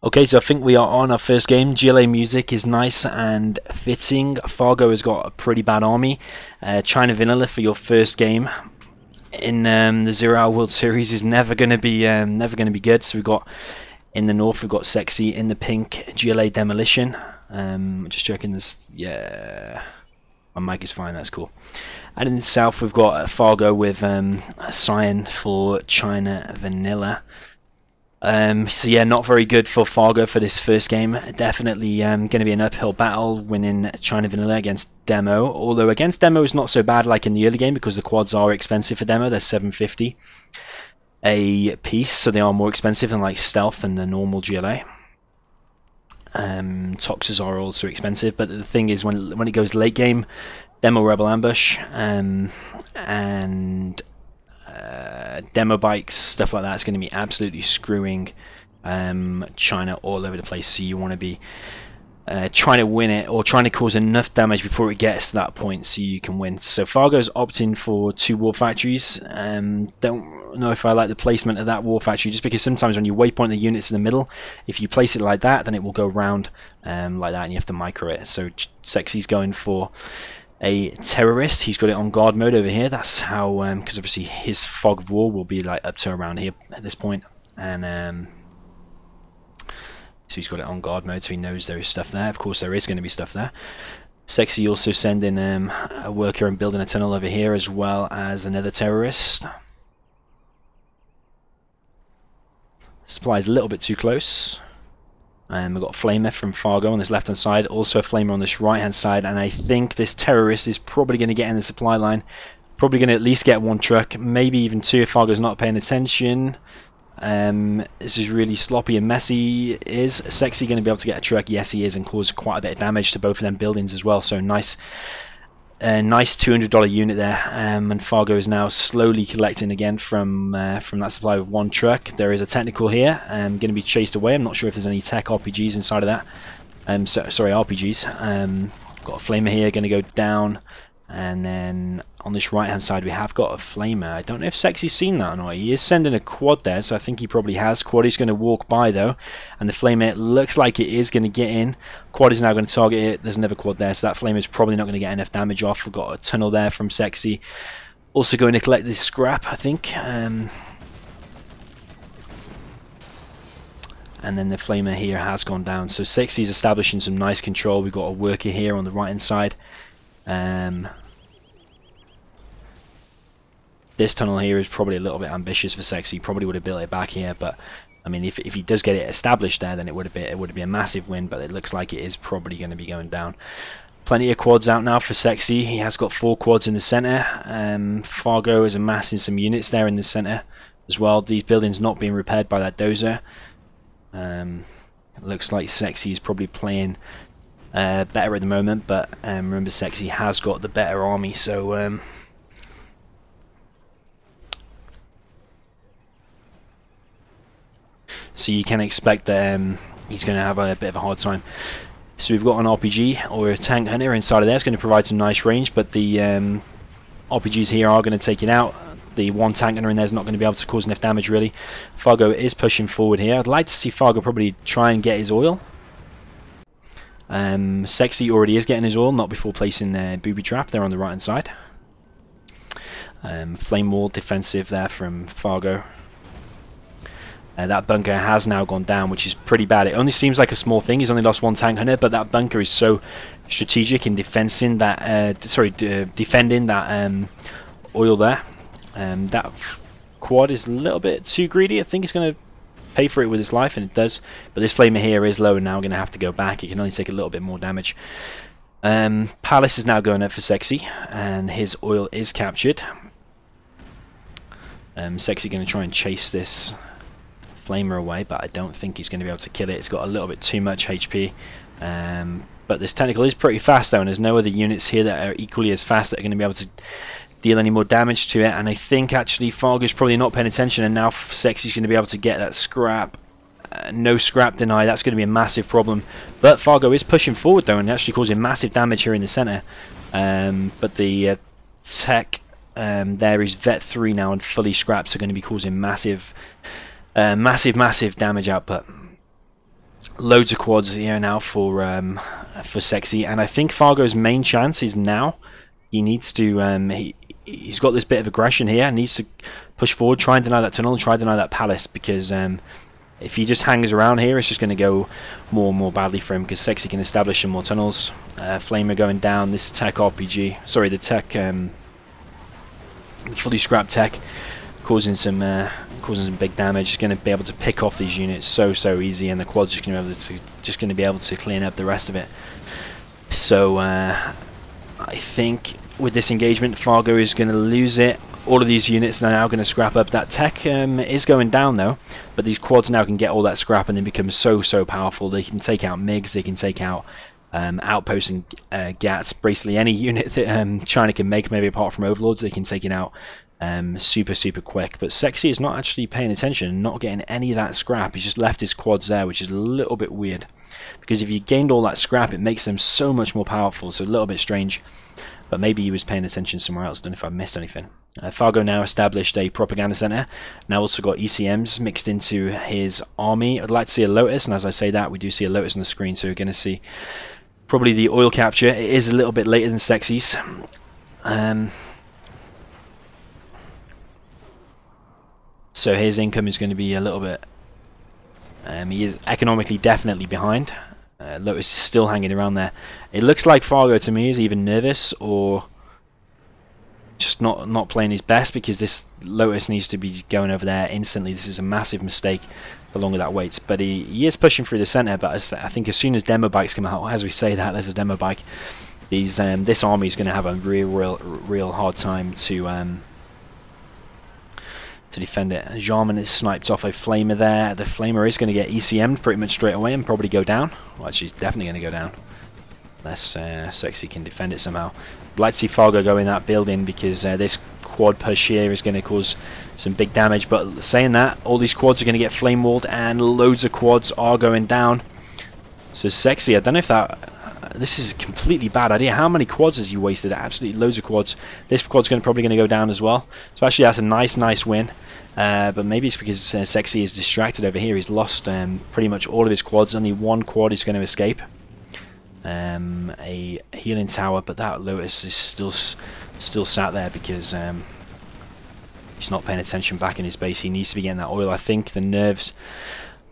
Okay, so I think we are on our first game. GLA music is nice and fitting. Fargo has got a pretty bad army. China Vanilla for your first game in the 0 Hour World Series is never going to be good. So we've got in the north, we've got Sexiie in the pink, GLA Demolition. Just checking this. Yeah, my mic is fine. That's cool. And in the south, we've got Fargo with Cyan for China Vanilla. So yeah, not very good for Fargo for this first game. Definitely going to be an uphill battle winning China Vanilla against Demo. Although against Demo is not so bad like in the early game because the quads are expensive for Demo. They're $750 a piece, so they are more expensive than like Stealth and the normal GLA. Toxes are also expensive, but the thing is when it goes late game, Demo Rebel Ambush and demo bikes, stuff like that is going to be absolutely screwing China all over the place. So you want to be trying to win it or trying to cause enough damage before it gets to that point so you can win. So Fargo's opting for 2 war factories. Don't know if I like the placement of that war factory, just because sometimes when you waypoint the units in the middle, if you place it like that, then it will go round like that and you have to micro it. So Sexie's going for a terrorist. He's got it on guard mode over here. That's how, because obviously his fog of war will be like up to around here at this point, and so he's got it on guard mode, so he knows there is stuff there. Of course, there is going to be stuff there. Sexiie also sending a worker and building a tunnel over here, as well as another terrorist. Supply is a little bit too close. And we've got a flamer from Fargo on this left hand side, also a flamer on this right hand side, and I think this terrorist is probably going to get in the supply line. Probably going to at least get 1 truck, maybe even 2 if Fargo's not paying attention. This is really sloppy and messy. Is Sexiie going to be able to get a truck? Yes, he is, and cause quite a bit of damage to both of them buildings as well. So nice $200 unit there, and Fargo is now slowly collecting again from that supply with 1 truck. There is a technical here, going to be chased away. I'm not sure if there's any tech RPGs inside of that. Sorry, RPGs. Got a flamer here, going to go down, and then on this right hand side we have got a flamer. I don't know if Sexie's seen that or not. He is sending a quad there, so I think he probably has. Quad is going to walk by though, and the flamer looks like it is going to get in. Quad is now going to target it. There's another quad there, so that flamer is probably not going to get enough damage off. We've got a tunnel there from Sexiie. Also going to collect this scrap, I think. And then the flamer here has gone down. So Sexie's establishing some nice control. We've got a worker here on the right hand side. This tunnel here is probably a little bit ambitious for Sexiie. Probably would have built it back here, but I mean, if he does get it established there, then it would be a massive win. But it looks like it is probably going to be going down. Plenty of quads out now for Sexiie. He has got 4 quads in the center. Fargo is amassing some units there in the center as well. These buildings not being repaired by that dozer. It looks like Sexiie is probably playing better at the moment, but remember Sexiie has got the better army, so so you can expect that he's going to have a bit of a hard time. So we've got an RPG or a tank hunter inside of there. It's going to provide some nice range, but the RPGs here are going to take it out. The 1 tank hunter in there is not going to be able to cause enough damage really. Fargo is pushing forward here. I'd like to see Fargo probably try and get his oil. Sexiie already is getting his oil, not before placing the booby trap there on the right hand side. Flame wall defensive there from Fargo. That bunker has now gone down, which is pretty bad. It only seems like a small thing. He's only lost 1 tank hunter, but that bunker is so strategic in defending that oil there. That quad is a little bit too greedy. I think it's going to pay for it with his life, and it does. But this flamer here is low, and now going to have to go back. It can only take a little bit more damage. Palace is now going up for Sexiie, and his oil is captured. Sexiie going to try and chase this flamer away, but I don't think he's going to be able to kill it. It's got a little bit too much HP, but this technical is pretty fast though, and there's no other units here that are equally as fast that are going to be able to deal any more damage to it. And I think actually Fargo's probably not paying attention, and now Sexie's going to be able to get that scrap. No scrap deny. That's going to be a massive problem, but Fargo is pushing forward though and actually causing massive damage here in the center. But the tech there is Vet 3 now and fully scrapped, so going to be causing massive damage output. Loads of quads here now for Sexiie, and I think Fargo's main chance is now. He needs to he's got this bit of aggression here, needs to push forward, try and deny that tunnel, try and deny that palace, because if he just hangs around here, it's just going to go more and more badly for him, because Sexiie can establish some more tunnels. Flamer going down, this tech RPG, sorry, the tech, fully scrapped tech, causing some big damage. He's going to be able to pick off these units so easy, and the quad's just going to be able to clean up the rest of it. So I think with this engagement, Fargo is going to lose it. All of these units are now going to scrap up. That tech is going down though, but these quads now can get all that scrap and they become so powerful. They can take out MiGs, they can take out outposts and GATs. Basically any unit that China can make, maybe apart from Overlords, they can take it out super quick. But Sexiie is not actually paying attention and not getting any of that scrap. He's just left his quads there, which is a little bit weird, because if you gained all that scrap, it makes them so much more powerful. So a little bit strange, but maybe he was paying attention somewhere else. Don't know if I missed anything. Fargo now established a propaganda center, now also got ECMs mixed into his army. I'd like to see a Lotus, and as I say that, we do see a Lotus on the screen, so we're going to see probably the oil capture. It is a little bit later than Sexie's. So his income is going to be a little bit... he is economically definitely behind. Lotus is still hanging around there. It looks like Fargo to me is either nervous or just not playing his best, because this Lotus needs to be going over there instantly. This is a massive mistake the longer that waits. But he is pushing through the center, but I think as soon as demo bikes come out, as we say that, there's a demo bike, this army is going to have a real hard time to defend it. Jarman is sniped off a Flamer there. The Flamer is going to get ECM'd pretty much straight away and probably go down. Well, actually, he's definitely going to go down, unless Sexiie can defend it somehow. I'd like to see Fargo go in that building, because this quad push here is going to cause some big damage. But saying that, all these quads are going to get flame walled, and loads of quads are going down. So Sexiie, I don't know if that... this is a completely bad idea. How many quads has he wasted? Absolutely loads of quads. This quad's probably going to go down as well. So actually that's a nice win. But maybe it's because Sexiie is distracted over here. He's lost pretty much all of his quads. Only one quad is going to escape. A healing tower, but that Lotus is still sat there because he's not paying attention back in his base. He needs to be getting that oil. I think the nerves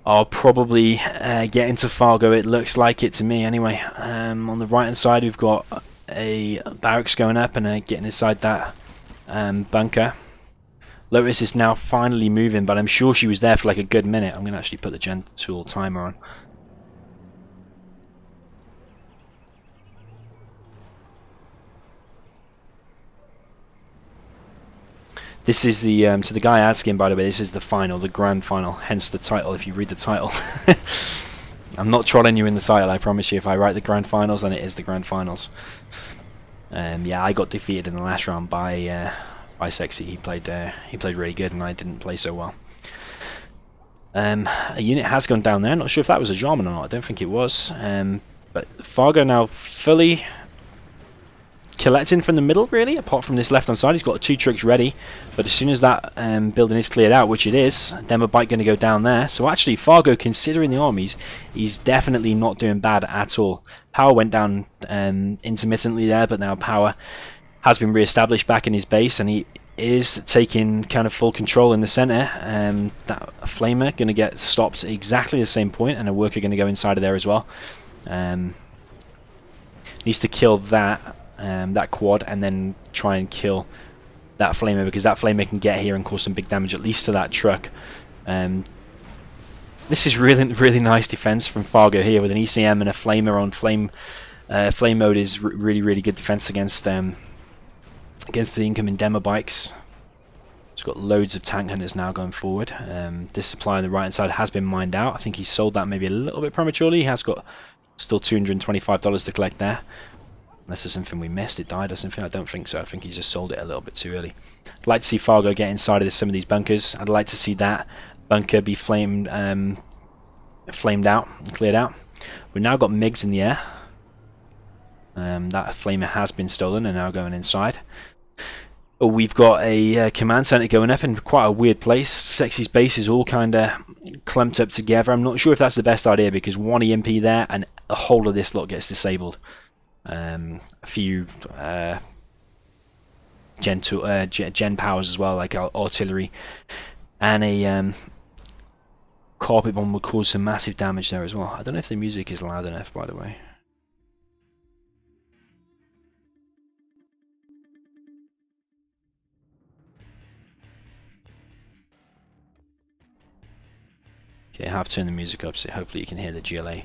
are probably getting to Fargo. It looks like it to me anyway. On the right hand side we've got a barracks going up and getting inside that bunker. Lotus is now finally moving, but I'm sure she was there for like a good minute. I'm going to actually put the Gen Tool timer on. This is the, to the guy asking, by the way, this is the final, the grand final, hence the title if you read the title. I'm not trolling you in the title, I promise you. If I write the grand finals, then it is the grand finals. Yeah, I got defeated in the last round by Sexiie. He played really good and I didn't play so well. A unit has gone down there, not sure if that was a Jarman or not, I don't think it was. But Fargo now fully collecting from the middle, really, apart from this left hand side. He's got 2 tricks ready, but as soon as that building is cleared out, which it is, demo bike going to go down there. So actually Fargo, considering the armies, he's definitely not doing bad at all. Power went down intermittently there, but now power has been re-established back in his base, and he is taking kind of full control in the center. That Flamer going to get stopped at exactly the same point, and a worker going to go inside of there as well. Needs to kill that quad and then try and kill that Flamer, because that Flamer can get here and cause some big damage, at least to that truck. This is really nice defense from Fargo here with an ECM and a Flamer on flame mode. Is really good defense against the incoming demo bikes. It's got loads of tank hunters now going forward. This supply on the right hand side has been mined out. I think he sold that maybe a little bit prematurely. He has got still $225 to collect there. Unless there's something we missed, it died or something. I don't think so. I think he just sold it a little bit too early. I'd like to see Fargo get inside of some of these bunkers. I'd like to see that bunker be flamed out and cleared out. We've now got MiGs in the air. That Flamer has been stolen and now going inside. We've got a command center going up in quite a weird place. Sexie's base is all kind of clumped up together. I'm not sure if that's the best idea, because one EMP there and the whole of this lot gets disabled. A few gen powers as well, like artillery, and a carpet bomb would cause some massive damage there as well. I don't know if the music is loud enough, by the way. Okay, I have turned the music up, so hopefully you can hear the GLA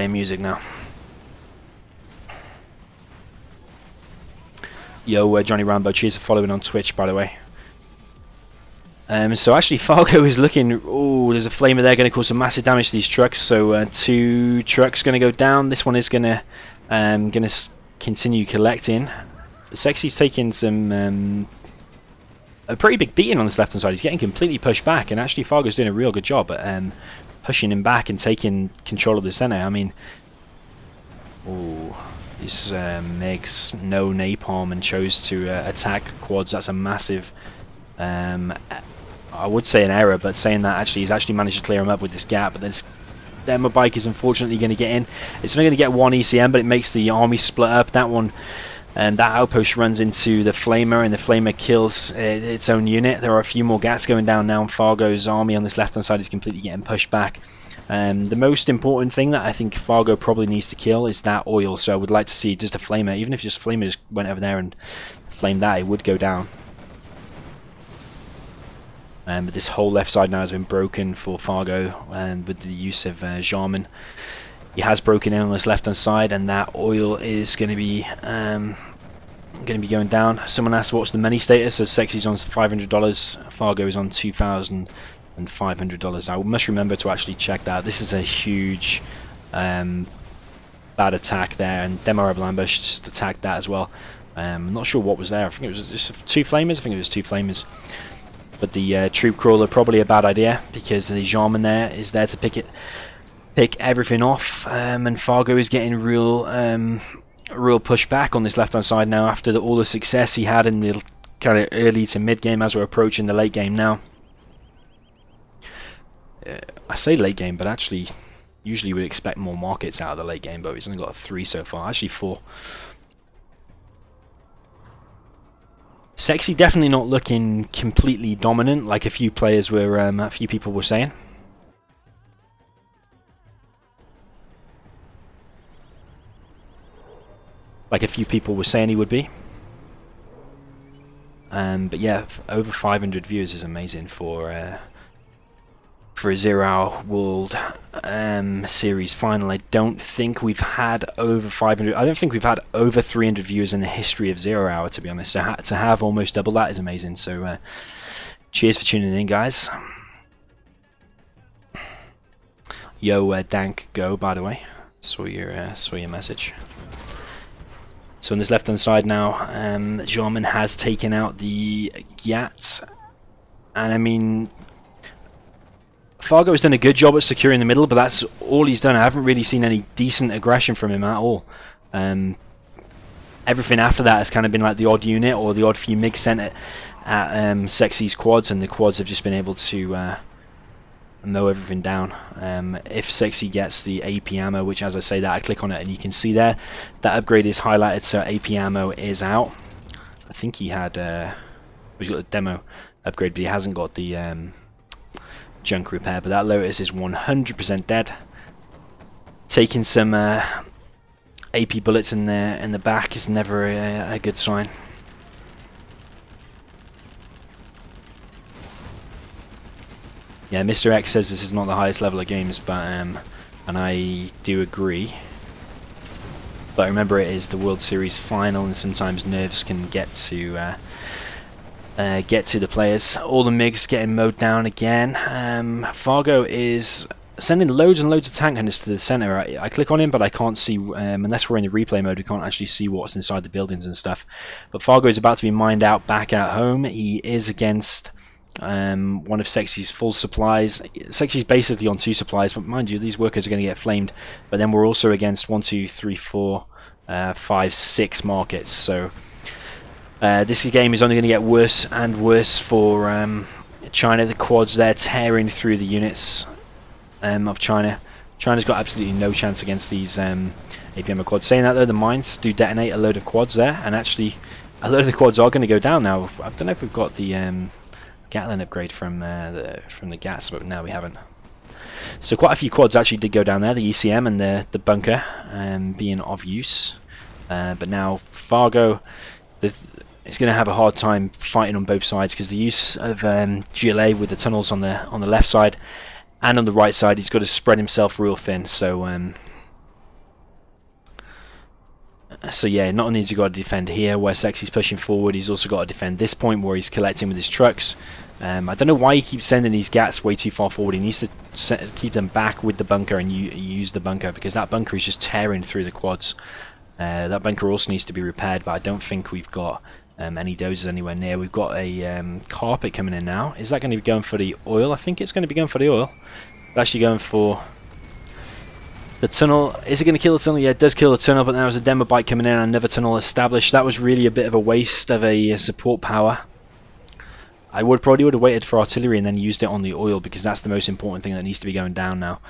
music now. Yo, Johnny Rambo, cheers for following on Twitch, by the way. So actually, Fargo is looking. Oh, there's a flamer there, going to cause some massive damage to these trucks. So 2 trucks going to go down. This one is going to continue collecting. Sexie's taking some a pretty big beating on this left hand side. He's getting completely pushed back, and actually Fargo's doing a real good job at pushing him back and taking control of the center. I mean, oh, this makes no napalm and chose to attack quads. That's a massive. I would say an error, but saying that, actually he's actually managed to clear him up with this gap. But this demo bike is unfortunately going to get in. It's only going to get 1 ECM, but it makes the army split up. That one, and that outpost runs into the flamer, and the flamer kills its own unit. There are a few more gats going down now, and Fargo's army on this left hand side is completely getting pushed back. The most important thing that I think Fargo probably needs to kill is that oil. So I would like to see just a flamer, even if just a flamer just went over there and flamed that, it would go down. But this whole left side now has been broken for Fargo, and with the use of Jarman, he has broken in on this left hand side, and that oil is going to be going down. Someone asked what's the money status. So Sexie's on $500, Fargo is on $2,500. I must remember to actually check that. This is a huge bad attack there, and Demo Rebel Ambush just attacked that as well. I'm not sure what was there. I think it was just 2 flamers. I think it was 2 flamers. But the troop crawler, probably a bad idea, because the Jarman there is there to pick everything off, and Fargo is getting real pushback on this left hand side now after all the success he had in the kind of early to mid game as we're approaching the late game now. I say late game, but actually usually we'd expect more markets out of the late game, but he's only got 3 so far, actually 4. Sexiie definitely not looking completely dominant like a few players were, a few people were saying. Like a few people were saying he would be. But yeah, over 500 views is amazing for a 0 Hour World Series final. I don't think we've had over 500. I don't think we've had over 300 viewers in the history of 0 Hour, to be honest. So to have almost double that is amazing. So cheers for tuning in, guys. Yo, Dank Go, by the way, saw your message. So on this left hand side now, Jarman has taken out the Gyats, and I mean, Fargo has done a good job at securing the middle, but that's all he's done. I haven't really seen any decent aggression from him at all. Everything after that has kind of been like the odd unit or the odd few MiGs sent at Sexie's quads, and the quads have just been able to mow everything down. If Sexiie gets the AP ammo, which, as I say that, I click on it and you can see there that upgrade is highlighted, so AP ammo is out. I think he had he's got the demo upgrade, but he hasn't got the junk repair. But that Lotus is 100% dead. Taking some AP bullets in the back is never a good sign. Yeah, Mr. X says this is not the highest level of games, but and I do agree. But remember, it is the World Series final, and sometimes nerves can get to the players. All the MiGs getting mowed down again. Fargo is sending loads and loads of tank hunters to the center. I click on him, but I can't see, unless we're in the replay mode, we can't actually see what's inside the buildings and stuff. But Fargo is about to be mined out back at home. He is against one of Sexie's full supplies. Sexie's basically on 2 supplies, but mind you, these workers are going to get flamed. But then we're also against 1, 2, 3, 4, 5, 6 markets. So this game is only going to get worse and worse for China, the quads there tearing through the units of China. China's got absolutely no chance against these APM quads. Saying that though, the mines do detonate a load of quads there, and actually a load of the quads are going to go down now. I don't know if we've got the Gatling upgrade from the gas, but no, we haven't. So quite a few quads actually did go down there, the ECM and the bunker being of use. But now Fargo is going to have a hard time fighting on both sides, because the use of GLA with the tunnels on the left side and on the right side, he's got to spread himself real thin. So yeah, not only has he got to defend here where Sexie's pushing forward, he's also got to defend this point where he's collecting with his trucks. I don't know why he keeps sending these gats way too far forward. He needs to keep them back with the bunker and use the bunker, because that bunker is just tearing through the quads. That bunker also needs to be repaired, but I don't think we've got any dozers anywhere near. We've got a carpet coming in now. Is that going to be going for the oil? I think it's going to be going for the oil. It's actually going for the tunnel. Is it going to kill the tunnel? Yeah, it does kill the tunnel, but now there's a demo bike coming in and another tunnel established. That was really a bit of a waste of a support power. I probably would have waited for artillery and then used it on the oil, because that's the most important thing that needs to be going down now.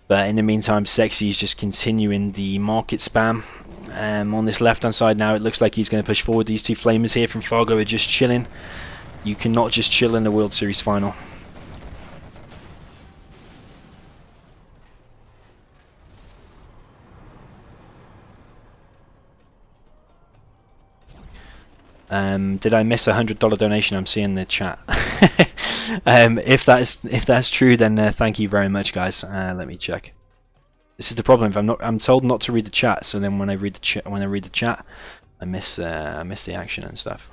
But in the meantime, Sexiie is just continuing the market spam. On this left hand side now, it looks like he's going to push forward. These two flamers here from Fargo are just chilling. You cannot just chill in the World Series final. Did I miss a $100 donation? I'm seeing the chat. If that's true, then thank you very much, guys. Let me check. This is the problem. I'm told not to read the chat, so then when I read the chat, I miss the action and stuff.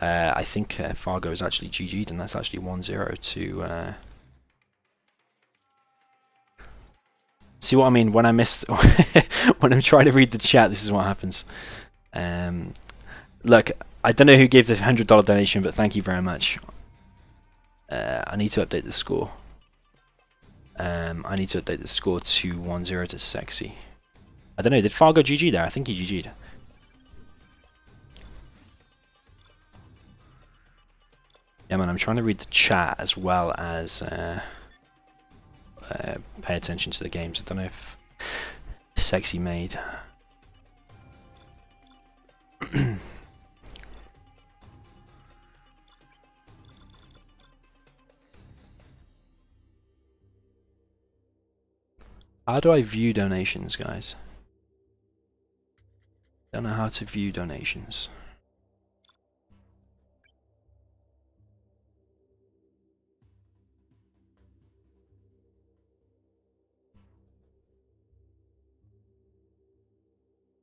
I think Fargo is actually GG'd, and that's actually 1-0 to. See what I mean? When I miss, when I'm trying to read the chat, this is what happens. Look, I don't know who gave the $100 donation, but thank you very much. I need to update the score. I need to update the score to 1-0 to Sexiie. I don't know, did Fargo GG there? I think he GG'd. Yeah, man, I'm trying to read the chat as well as pay attention to the games. I don't know if Sexiie made. How do I view donations, guys? Don't know how to view donations.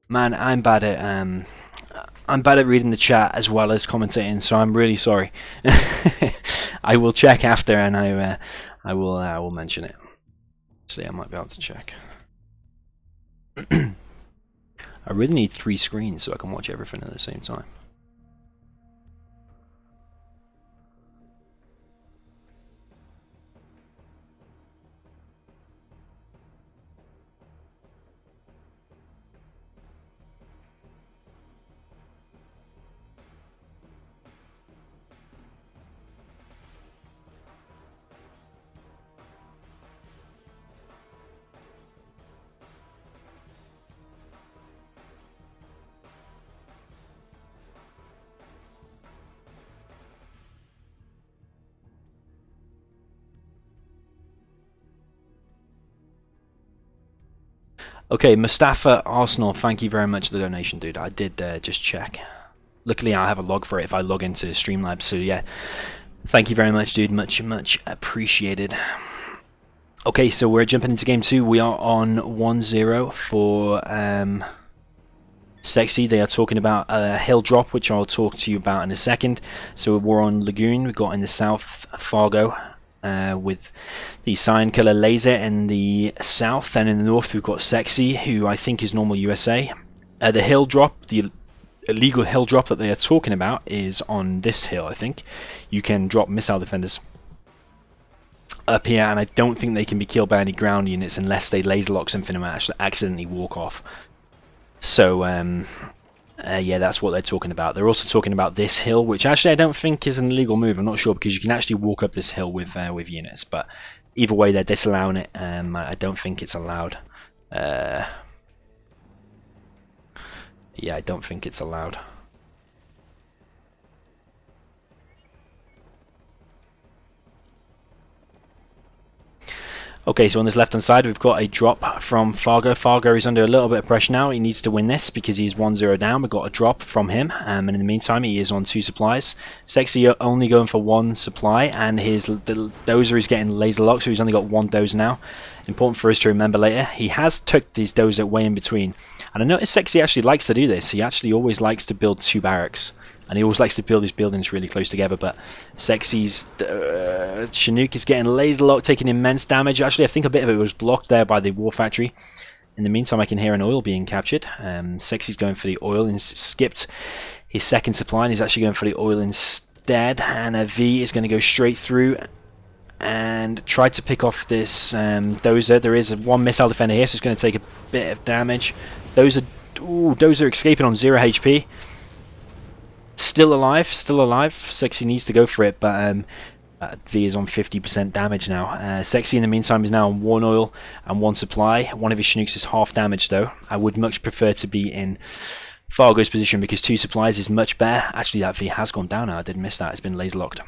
Man, I'm bad at reading the chat as well as commentating, so I'm really sorry. I will check after, and I will mention it. See, I might be able to check. I really need 3 screens so I can watch everything at the same time. Okay, Mustafa Arsenal, thank you very much for the donation, dude. I did just check. Luckily, I have a log for it if I log into Streamlabs, so yeah. Thank you very much, dude. Much, much appreciated. Okay, so we're jumping into game 2. We are on 1-0 for Sexiie. They are talking about a hill drop, which I'll talk to you about in a second. So we're on Lagoon. We've got in the south Fargo. With the cyan color laser in the south, and in the north we've got Sexiie, who I think is normal USA. The hill drop, the illegal hill drop that they are talking about, is on this hill. I think you can drop missile defenders up here, and I don't think they can be killed by any ground units unless they laser lock something and actually accidentally walk off. So Yeah, that's what they're talking about. They're also talking about this hill, which actually I don't think is an illegal move. I'm not sure, because you can actually walk up this hill with units. But either way, they're disallowing it. I don't think it's allowed. Yeah, I don't think it's allowed. Okay, so on this left-hand side, we've got a drop from Fargo. Fargo is under a little bit of pressure now. He needs to win this because he's 1-0 down. We've got a drop from him, and in the meantime, he is on 2 supplies. Sexiie only going for 1 supply, and his dozer is getting laser locked, so he's only got 1 dozer now. Important for us to remember later. He has tucked his dozer way in between, and I noticed Sexiie actually likes to do this. He actually always likes to build 2 barracks. And he always likes to build his buildings really close together, but Sexie's Chinook is getting laser locked, taking immense damage. Actually, I think a bit of it was blocked there by the war factory. In the meantime, I can hear an oil being captured. Sexie's going for the oil and skipped his second supply, and he's actually going for the oil instead. And a V is going to go straight through and try to pick off this dozer. There is 1 missile defender here, so it's going to take a bit of damage. Dozer escaping on 0 HP. Still alive, still alive. Sexiie needs to go for it, but V is on 50% damage now. Sexiie in the meantime is now on 1 oil and 1 supply. One of his Chinooks is half damaged though. I would much prefer to be in Fargo's position because 2 supplies is much better. Actually, that V has gone down now. I did miss that. It's been laser locked.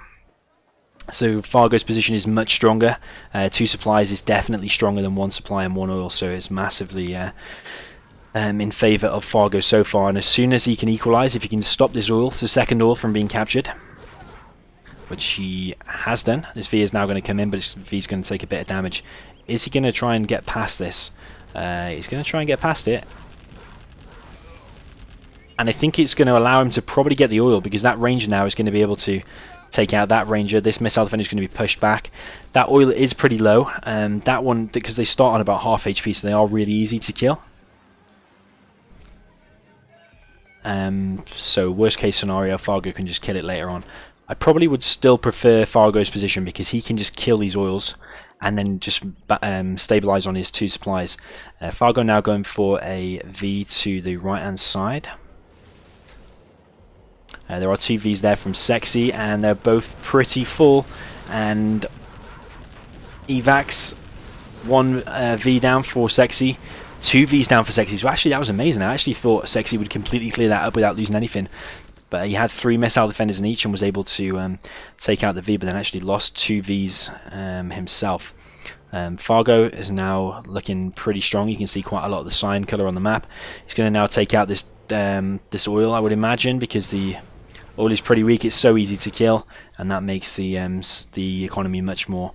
So Fargo's position is much stronger. 2 supplies is definitely stronger than 1 supply and 1 oil, so it's massively in favour of Fargo so far, and as soon as he can equalise, if he can stop this oil, the second oil, from being captured, which he has done, this V is now going to come in, but this V is going to take a bit of damage. Is he going to try and get past this? He's going to try and get past it, and I think it's going to allow him to probably get the oil, because that ranger now is going to be able to take out that ranger. This missile defender is going to be pushed back. That oil is pretty low, that one, because they start on about half HP, so they are really easy to kill. So worst case scenario, Fargo can just kill it later on. I probably would still prefer Fargo's position because he can just kill these oils and then just stabilize on his 2 supplies. Fargo now going for a V to the right hand side. There are 2 Vs there from Sexiie, and they're both pretty full, and evacs 1 V down for Sexiie. 2 Vs down for Sexiie, so actually that was amazing. I actually thought Sexiie would completely clear that up without losing anything, but he had 3 missile defenders in each and was able to take out the V, but then actually lost 2 Vs himself. Fargo is now looking pretty strong. You can see quite a lot of the sign colour on the map. He's going to now take out this this oil, I would imagine, because the oil is pretty weak. It's so easy to kill, and that makes the economy much more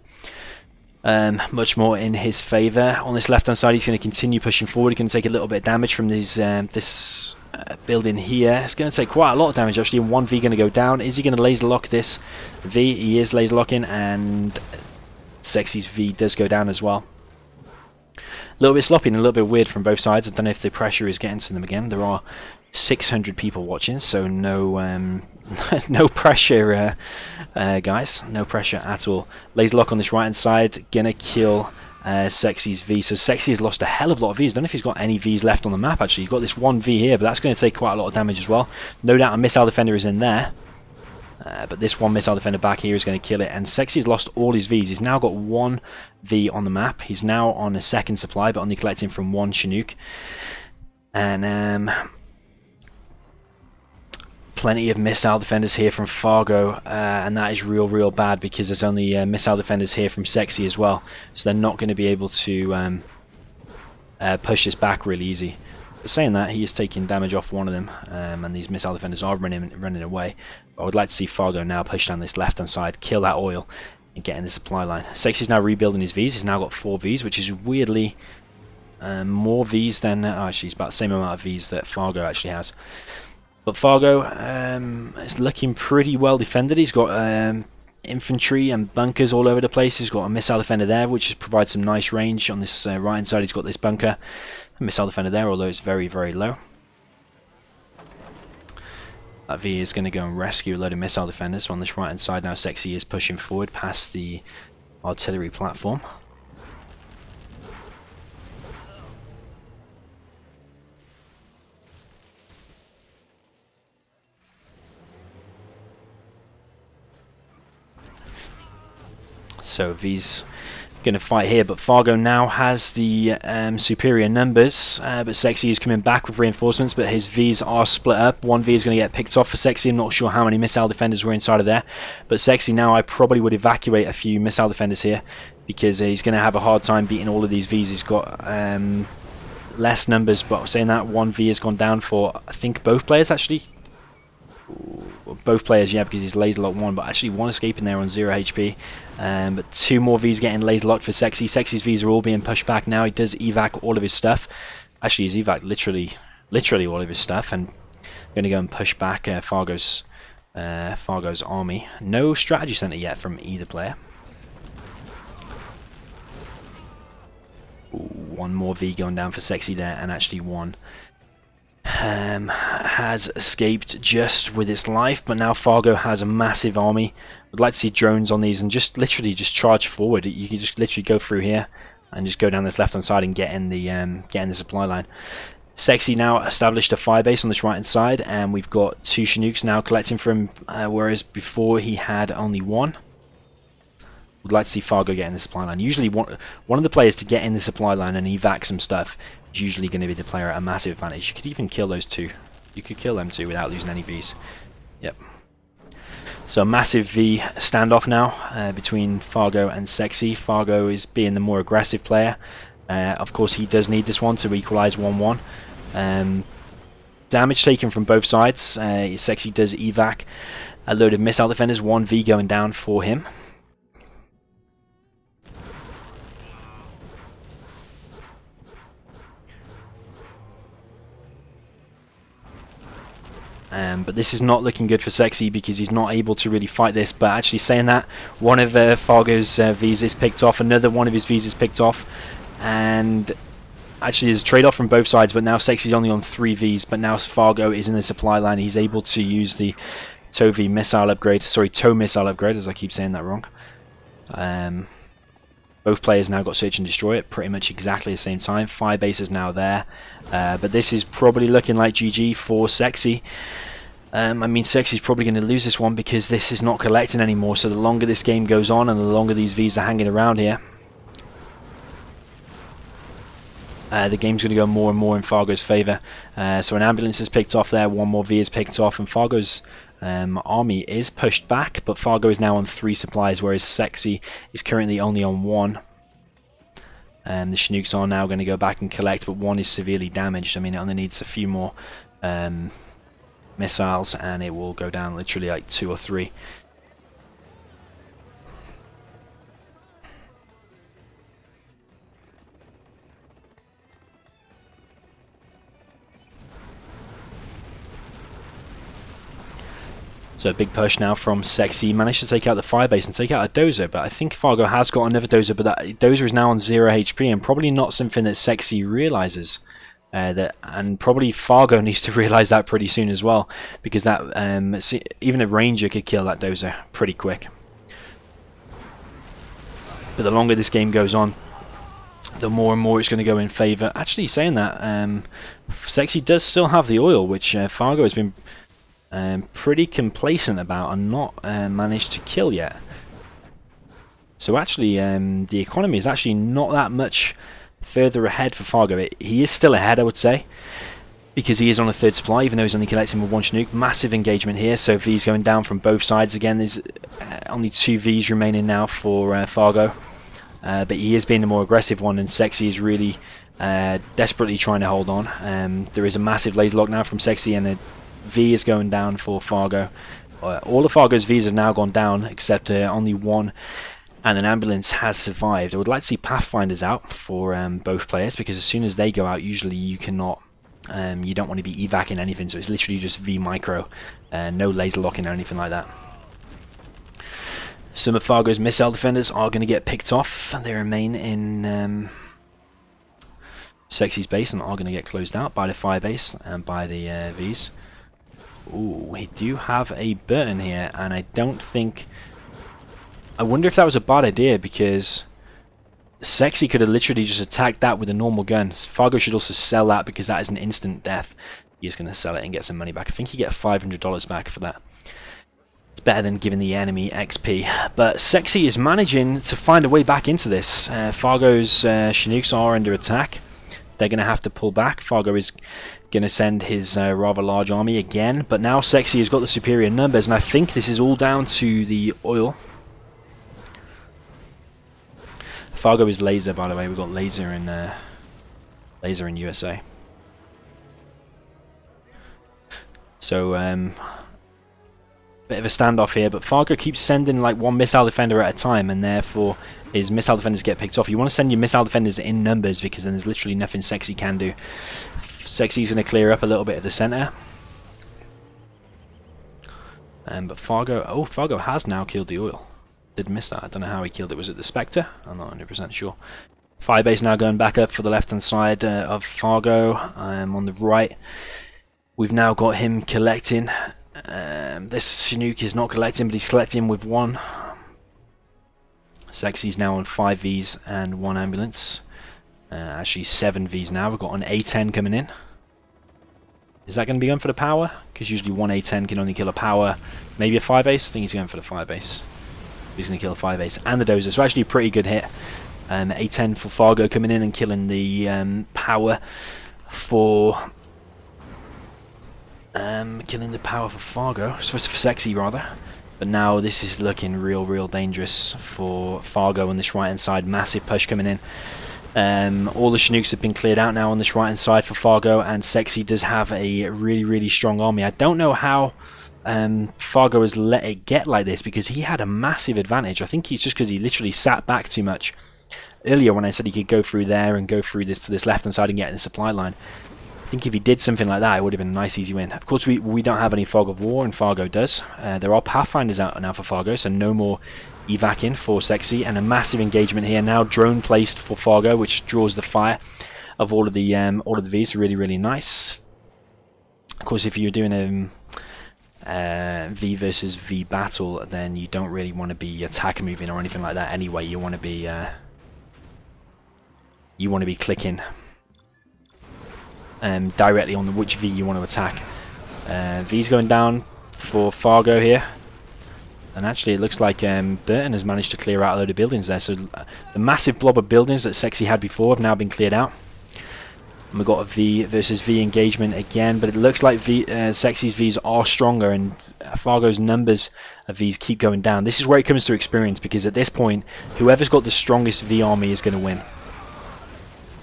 in his favour. On this left hand side, he's going to continue pushing forward. He's going to take a little bit of damage from these this building here. It's going to take quite a lot of damage actually, and 1 V going to go down. Is he going to laser lock this V? He is laser locking, and Sexie's V does go down as well. A little bit sloppy and a little bit weird from both sides. I don't know if the pressure is getting to them again. There are 600 people watching, so no no pressure, guys, no pressure at all. Laser lock on this right hand side, gonna kill Sexie's V. So Sexiie has lost a hell of a lot of Vs. I don't know if he's got any Vs left on the map actually. You've got this 1 V here, but that's going to take quite a lot of damage as well. No doubt a missile defender is in there, but this 1 missile defender back here is going to kill it, and Sexie's lost all his Vs. He's now got 1 V on the map. He's now on a second supply, but only collecting from 1 Chinook, and plenty of missile defenders here from Fargo, and that is real bad because there's only missile defenders here from Sexiie as well, so they're not going to be able to push this back really easy. But saying that, he is taking damage off 1 of them, and these missile defenders are running away. But I would like to see Fargo now push down this left hand side, kill that oil, and get in the supply line. Sexie's now rebuilding his Vs. He's now got 4 Vs, which is weirdly more Vs than actually it's about the same amount of Vs that Fargo actually has. But Fargo is looking pretty well defended. He's got infantry and bunkers all over the place. He's got a missile defender there, which provides some nice range. On this right hand side, he's got this bunker, a missile defender there, although it's very low. That V is going to go and rescue a load of missile defenders. So on this right hand side now, Sexiie is pushing forward past the artillery platform. So V's going to fight here, but Fargo now has the superior numbers, but Sexiie is coming back with reinforcements, but his V's are split up. One V is going to get picked off for Sexiie. I'm not sure how many missile defenders were inside of there, but Sexiie now, I probably would evacuate a few missile defenders here, because he's going to have a hard time beating all of these V's. He's got less numbers, but saying that, one V has gone down for, I think, both players actually. Both players, yeah, because he's laser locked one, but actually one escaping there on 0 HP. But two more V's getting laser locked for Sexiie. Sexie's V's are all being pushed back now. He does evac all of his stuff. Actually, he's evac literally all of his stuff, and going to go and push back Fargo's army. No strategy center yet from either player. Ooh, one more V going down for Sexiie there, and actually one has escaped just with its life, but now Fargo has a massive army. I'd like to see drones on these and just literally just charge forward. You can just literally go through here and just go down this left hand side and get in the supply line. Sexiie now established a fire base on this right hand side, and we've got two Chinooks now collecting from whereas before he had only one. Would like to see Fargo get in the supply line. Usually one of the players to get in the supply line and evac some stuff is usually going to be the player at a massive advantage. You could even kill those two. You could kill them two without losing any Vs. Yep. So massive V standoff now between Fargo and Sexiie. Fargo is being the more aggressive player. Of course, he does need this one to equalize 1-1. Damage taken from both sides. Sexiie does evac a load of missile defenders. 1 V going down for him. But this is not looking good for Sexiie because he's not able to really fight this. But actually saying that, one of Fargo's V's is picked off, another one of his V's is picked off, and actually there's a trade-off from both sides, but now Sexie's only on 3 V's, but now Fargo is in the supply line. He's able to use the ToW missile upgrade, sorry, ToW missile upgrade, as I keep saying that wrong. Both players now got Search and Destroy at pretty much exactly the same time. Fire base is now there, but this is probably looking like GG for Sexiie. I mean, Sexie's probably going to lose this one because this is not collecting anymore, so the longer this game goes on and the longer these V's are hanging around here, the game's going to go more and more in Fargo's favour. So an ambulance is picked off there, one more V is picked off, and Fargo's army is pushed back, but Fargo is now on 3 supplies, whereas Sexiie is currently only on 1. The Chinooks are now going to go back and collect, but one is severely damaged. I mean, it only needs a few more missiles and it will go down literally like 2 or 3. So a big push now from Sexiie. Managed to take out the firebase and take out a dozer, but I think Fargo has got another dozer, but that dozer is now on 0 HP and probably not something that Sexiie realizes. And probably Fargo needs to realize that pretty soon as well, because that even a ranger could kill that dozer pretty quick. But the longer this game goes on, the more and more it's going to go in favor. Actually, saying that, Sexiie does still have the oil, which Fargo has been pretty complacent about and not managed to kill yet. So actually, the economy is actually not that much further ahead for Fargo. He is still ahead, I would say, because he is on a 3rd supply, even though he's only collecting with 1 Chinook. Massive engagement here, so V's going down from both sides. Again, there's only 2 V's remaining now for Fargo, but he is being the more aggressive one, and Sexiie is really desperately trying to hold on. There is a massive laser lock now from Sexiie, and a V is going down for Fargo. All of Fargo's V's have now gone down, except only 1, and an ambulance has survived. I would like to see Pathfinders out for both players, because as soon as they go out, usually you cannot, you don't want to be evacing anything, so it's literally just V micro, no laser locking or anything like that. Some of Fargo's missile defenders are going to get picked off. They remain in Sexie's base and are going to get closed out by the fire base and by the V's. Ooh, we do have a Burton here, and I don't think... I wonder if that was a bad idea, because Sexiie could have literally just attacked that with a normal gun. Fargo should also sell that, because that is an instant death. He's going to sell it and get some money back. I think you get $500 back for that. It's better than giving the enemy XP. But Sexiie is managing to find a way back into this. Fargo's Chinooks are under attack. They're going to have to pull back. Fargo is going to send his rather large army again, but now Sexiie has got the superior numbers, and I think this is all down to the oil. Fargo is laser, by the way. We've got laser in USA. So bit of a standoff here, but Fargo keeps sending like one missile defender at a time, and therefore his missile defenders get picked off. You want to send your missile defenders in numbers, because then there's literally nothing Sexiie can do. Sexie's going to clear up a little bit of the center. But Fargo... Oh, Fargo has now killed the oil. Did miss that. I don't know how he killed it. Was it the Spectre? I'm not 100% sure. Firebase now going back up for the left-hand side of Fargo. On the right, we've now got him collecting. This Chinook is not collecting, but he's collecting with one. Sexie's now on 5 Vs and 1 ambulance. Actually 7 Vs now. We've got an A10 coming in. Is that going to be going for the power? Because usually one A10 can only kill a power. Maybe a 5 base? I think he's going for the 5 base. He's going to kill a 5 base and the dozer. So actually a pretty good hit. A10 for Fargo coming in and killing the power for... killing the power for Fargo. For Sexiie rather. But now this is looking real dangerous for Fargo on this right hand side. Massive push coming in. All the Chinooks have been cleared out now on this right hand side for Fargo, and Sexiie does have a really strong army. I don't know how Fargo has let it get like this, because he had a massive advantage. I think it's just because he literally sat back too much. Earlier when I said he could go through there and go through this to this left hand side and get in the supply line, I think if he did something like that, it would have been a nice easy win. Of course we don't have any Fog of War, and Fargo does. There are Pathfinders out now for Fargo, so no more evac in for Sexiie, and a massive engagement here now. Drone placed for Fargo, which draws the fire of all of the Vs. Really nice. Of course, if you're doing a V versus V battle, then you don't really want to be attack moving or anything like that. Anyway, you want to be clicking directly on which V you want to attack. V's going down for Fargo here. And actually it looks like Burton has managed to clear out a load of buildings there. So the massive blob of buildings that Sexiie had before have now been cleared out. And we've got a V versus V engagement again, but it looks like Sexie's Vs are stronger, and Fargo's numbers of Vs keep going down. This is where it comes to experience, because at this point, whoever's got the strongest V army is going to win.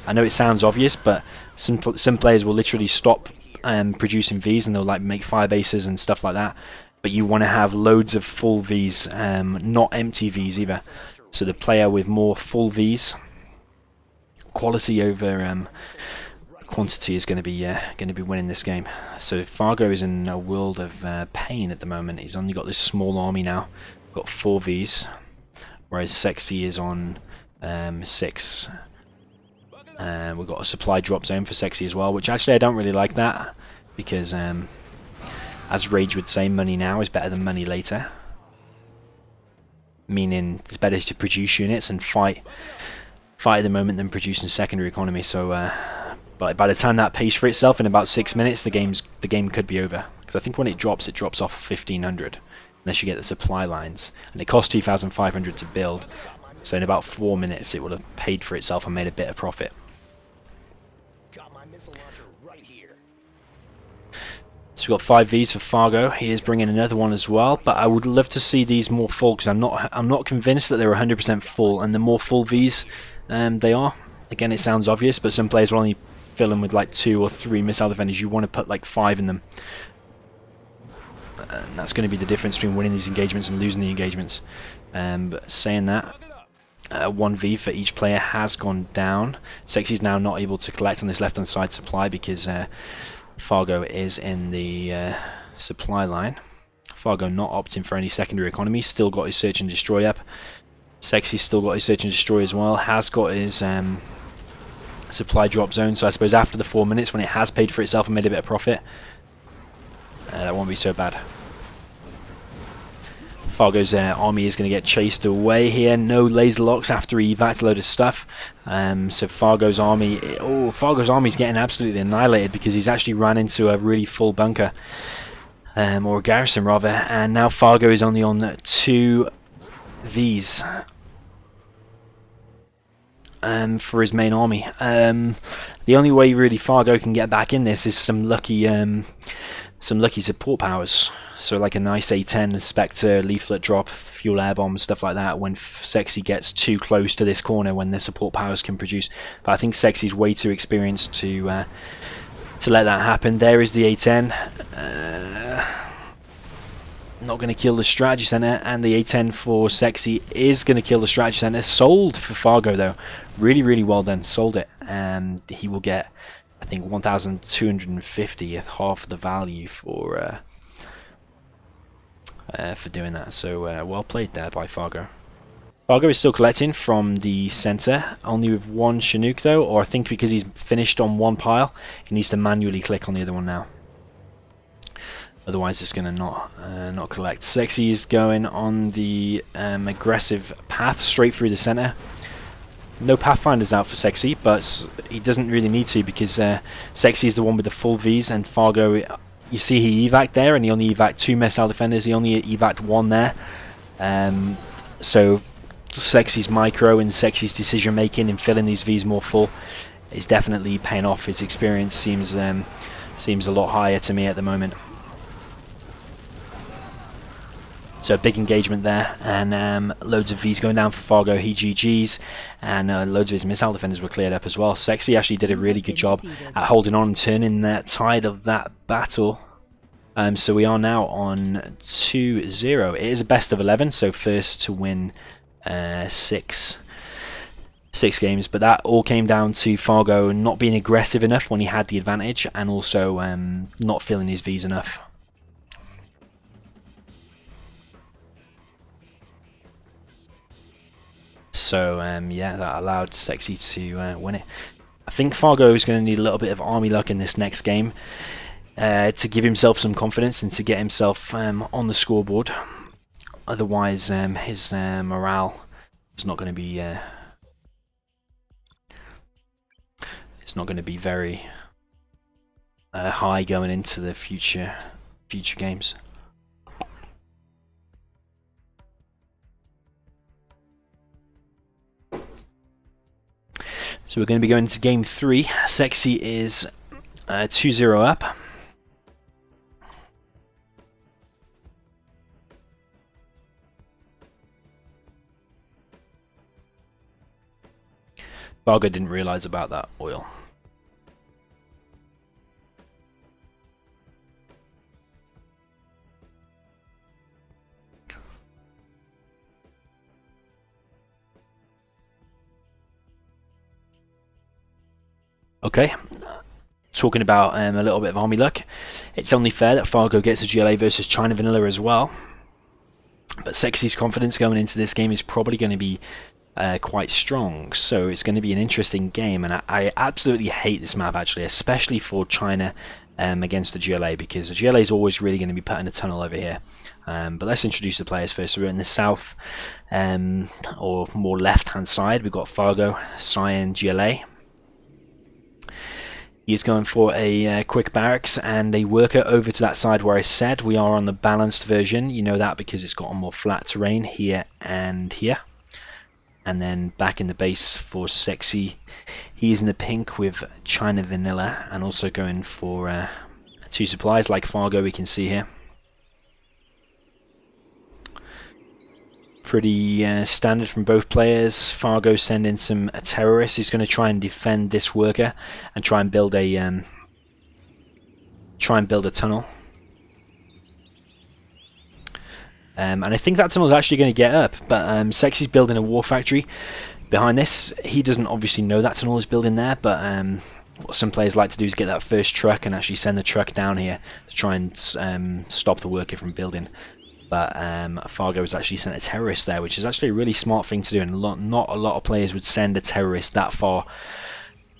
I know it sounds obvious, but some players will literally stop producing Vs, and they'll like make fire bases and stuff like that. But you want to have loads of full Vs, not empty Vs either. So the player with more full Vs, quality over quantity, is going to be winning this game. So Fargo is in a world of pain at the moment. He's only got this small army now. Got 4 Vs, whereas Sexiie is on 6. We've got a supply drop zone for Sexiie as well, which actually I don't really like that, because as Rage would say, money now is better than money later. Meaning it's better to produce units and fight at the moment than producing secondary economy. So but by the time that pays for itself in about 6 minutes, the game could be over. Because I think when it drops off 1,500 unless you get the supply lines, and it costs 2,500 to build. So in about 4 minutes it would have paid for itself and made a bit of profit. So we've got 5 Vs for Fargo. He is bringing another one as well, but I would love to see these more full, because I'm not convinced that they're 100% full. And the more full Vs they are, again it sounds obvious, but some players will only fill them with like 2 or 3 missile defenders. You want to put like 5 in them, and that's going to be the difference between winning these engagements and losing the engagements. But saying that, 1 V for each player has gone down. Sexie's now not able to collect on this left hand side supply, because Fargo is in the supply line. Fargo not opting for any secondary economy. Still got his search and destroy up. Sexie's still got his search and destroy as well. Has got his supply drop zone. So I suppose after the 4 minutes, when it has paid for itself and made a bit of profit, that won't be so bad. Fargo's army is going to get chased away here. No laser locks after he evacs a load of stuff. So Fargo's army... Oh, Fargo's army is getting absolutely annihilated, because he's actually ran into a really full bunker. or a garrison rather, and now Fargo is only on 2 Vs for his main army. The only way really Fargo can get back in this is some lucky support powers. So like a nice A10, Spectre, leaflet drop, fuel air bomb, stuff like that. When Sexiie gets too close to this corner, when the support powers can produce. But I think Sexie's way too experienced to let that happen. There is the A10. Not going to kill the strategy center, and the A10 for Sexiie is going to kill the strategy center. Sold for Fargo though, really well done. Sold it, and he will get, I think, 1,250, half the value for doing that. So well played there by Fargo. Fargo is still collecting from the center, only with 1 Chinook though, or I think because he's finished on 1 pile, he needs to manually click on the other one now. Otherwise it's going to not collect. Sexiie is going on the aggressive path straight through the center. No Pathfinders out for Sexiie, but he doesn't really need to, because Sexiie is the one with the full Vs, and Fargo, you see he evac'd there, and he only evac'd 2 missile defenders, he only evac'd 1 there. So Sexie's micro and Sexie's decision making in filling these Vs more full is definitely paying off. His experience seems a lot higher to me at the moment. So a big engagement there, and loads of Vs going down for Fargo. He GG's, and loads of his missile defenders were cleared up as well. Sexiie actually did a really good job at holding on and turning the tide of that battle. So we are now on 2-0. It is a best of 11, so first to win 6 games, but that all came down to Fargo not being aggressive enough when he had the advantage, and also not filling his Vs enough. So yeah, that allowed Sexiie to win it. I think Fargo is going to need a little bit of army luck in this next game to give himself some confidence and to get himself on the scoreboard. Otherwise, his morale is not going to be very high going into the future games. So we're going to be going to game 3. Sexiie is 2-0 up. Fargo didn't realize about that oil. Okay, talking about a little bit of army luck, it's only fair that Fargo gets a GLA versus China Vanilla as well. But Sexie's confidence going into this game is probably going to be quite strong, so it's going to be an interesting game. And I absolutely hate this map, actually, especially for China against the GLA, because the GLA is always really going to be putting a tunnel over here. But let's introduce the players first. So we're in the south, or more left-hand side. We've got Fargo, Cyan, GLA. He's going for a quick barracks and a worker over to that side where I said we are on the balanced version. You know that because it's got a more flat terrain here and here. And then back in the base for Sexiie, he's in the pink with China Vanilla, and also going for 2 supplies like Fargo, we can see here. Pretty standard from both players. Fargo sending some terrorists. He's going to try and defend this worker and try and build a tunnel. And I think that tunnel is actually going to get up, but Sexie's building a war factory behind this. He doesn't obviously know that tunnel is building there, but what some players like to do is get that first truck and actually send the truck down here to try and stop the worker from building. But Fargo has actually sent a terrorist there, which is actually a really smart thing to do, and not a lot of players would send a terrorist that far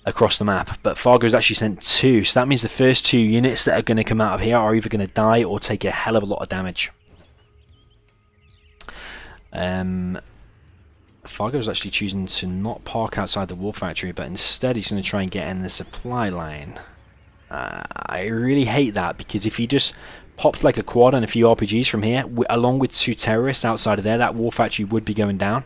across the map. But Fargo's actually sent 2, so that means the first 2 units that are going to come out of here are either going to die or take a hell of a lot of damage. Fargo's actually choosing to not park outside the war factory, but instead he's going to try and get in the supply line. I really hate that, because if he just popped like a quad and a few RPGs from here, along with 2 terrorists outside of there, that war factory would be going down.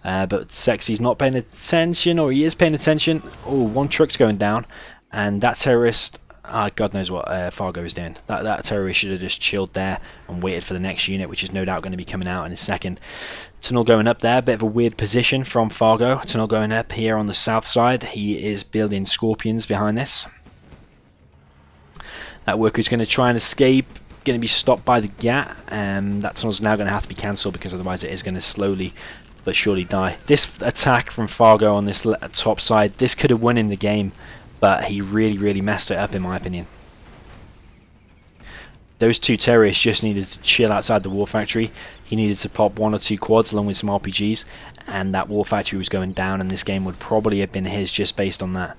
But Sexie's not paying attention, or he is paying attention. Oh, 1 truck's going down, and that terrorist, God knows what Fargo is doing. That terrorist should have just chilled there and waited for the next unit, which is no doubt going to be coming out in a second. Tunnel going up there, bit of a weird position from Fargo. Tunnel going up here on the south side. He is building scorpions behind this. That worker is going to try and escape, going to be stopped by the GAT. That tunnel's now going to have to be cancelled, because otherwise it is going to slowly but surely die. This attack from Fargo on this top side, this could have won him the game, but he really messed it up in my opinion. Those 2 terrorists just needed to chill outside the war factory. He needed to pop 1 or 2 quads along with some RPGs, and that war factory was going down, and this game would probably have been his just based on that.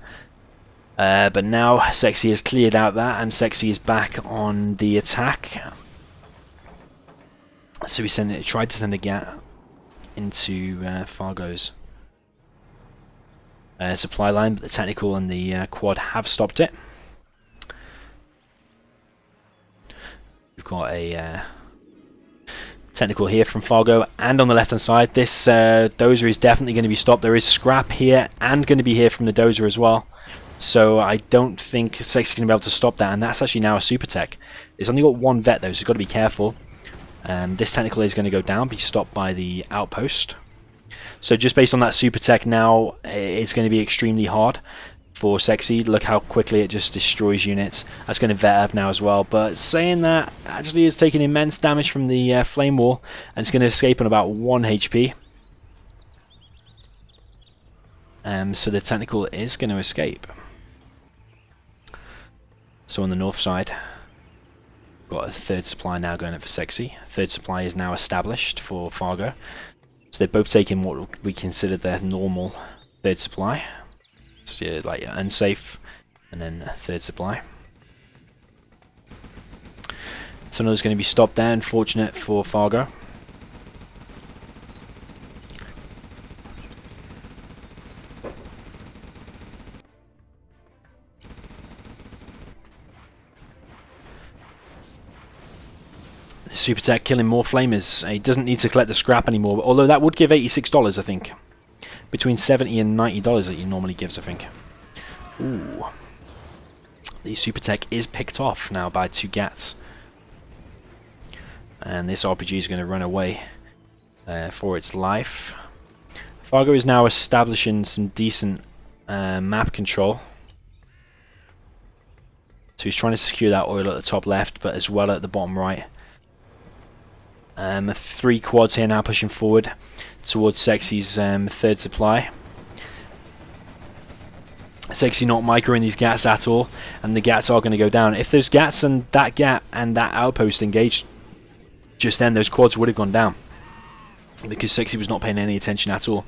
But now Sexiie has cleared out that, and Sexiie is back on the attack. So he tried to send a GAT into Fargo's supply line, but the technical and the quad have stopped it. We've got a technical here from Fargo, and on the left hand side this dozer is definitely going to be stopped. There is scrap here and going to be here from the dozer as well. So I don't think Sexiie's going to be able to stop that, and that's actually now a super tech. It's only got 1 vet though, so you've got to be careful. This technical is going to go down, be stopped by the outpost. So just based on that super tech now, it's going to be extremely hard for Sexiie. Look how quickly it just destroys units. That's going to vet up now as well. But saying that, actually is taking immense damage from the flame wall, and it's going to escape on about 1 HP. So the technical is going to escape. So on the north side, got a 3rd supply now going up for Sexiie. 3rd supply is now established for Fargo. So they're both taking what we consider their normal 3rd supply. So like unsafe, and then a 3rd supply. Tunnel is going to be stopped there, unfortunate for Fargo. Super Tech killing more flamers. He doesn't need to collect the scrap anymore, although that would give $86, I think. Between $70 and $90 that he normally gives, I think. Ooh. The Super Tech is picked off now by 2 GATs. And this RPG is going to run away for its life. Fargo is now establishing some decent map control. So he's trying to secure that oil at the top left, but as well at the bottom right. 3 quads here now pushing forward towards Sexie's 3rd supply. Sexiie not microing these GATs at all, and the GATs are going to go down. If those GATs and that GAT and that outpost engaged just then, those quads would have gone down, because Sexiie was not paying any attention at all.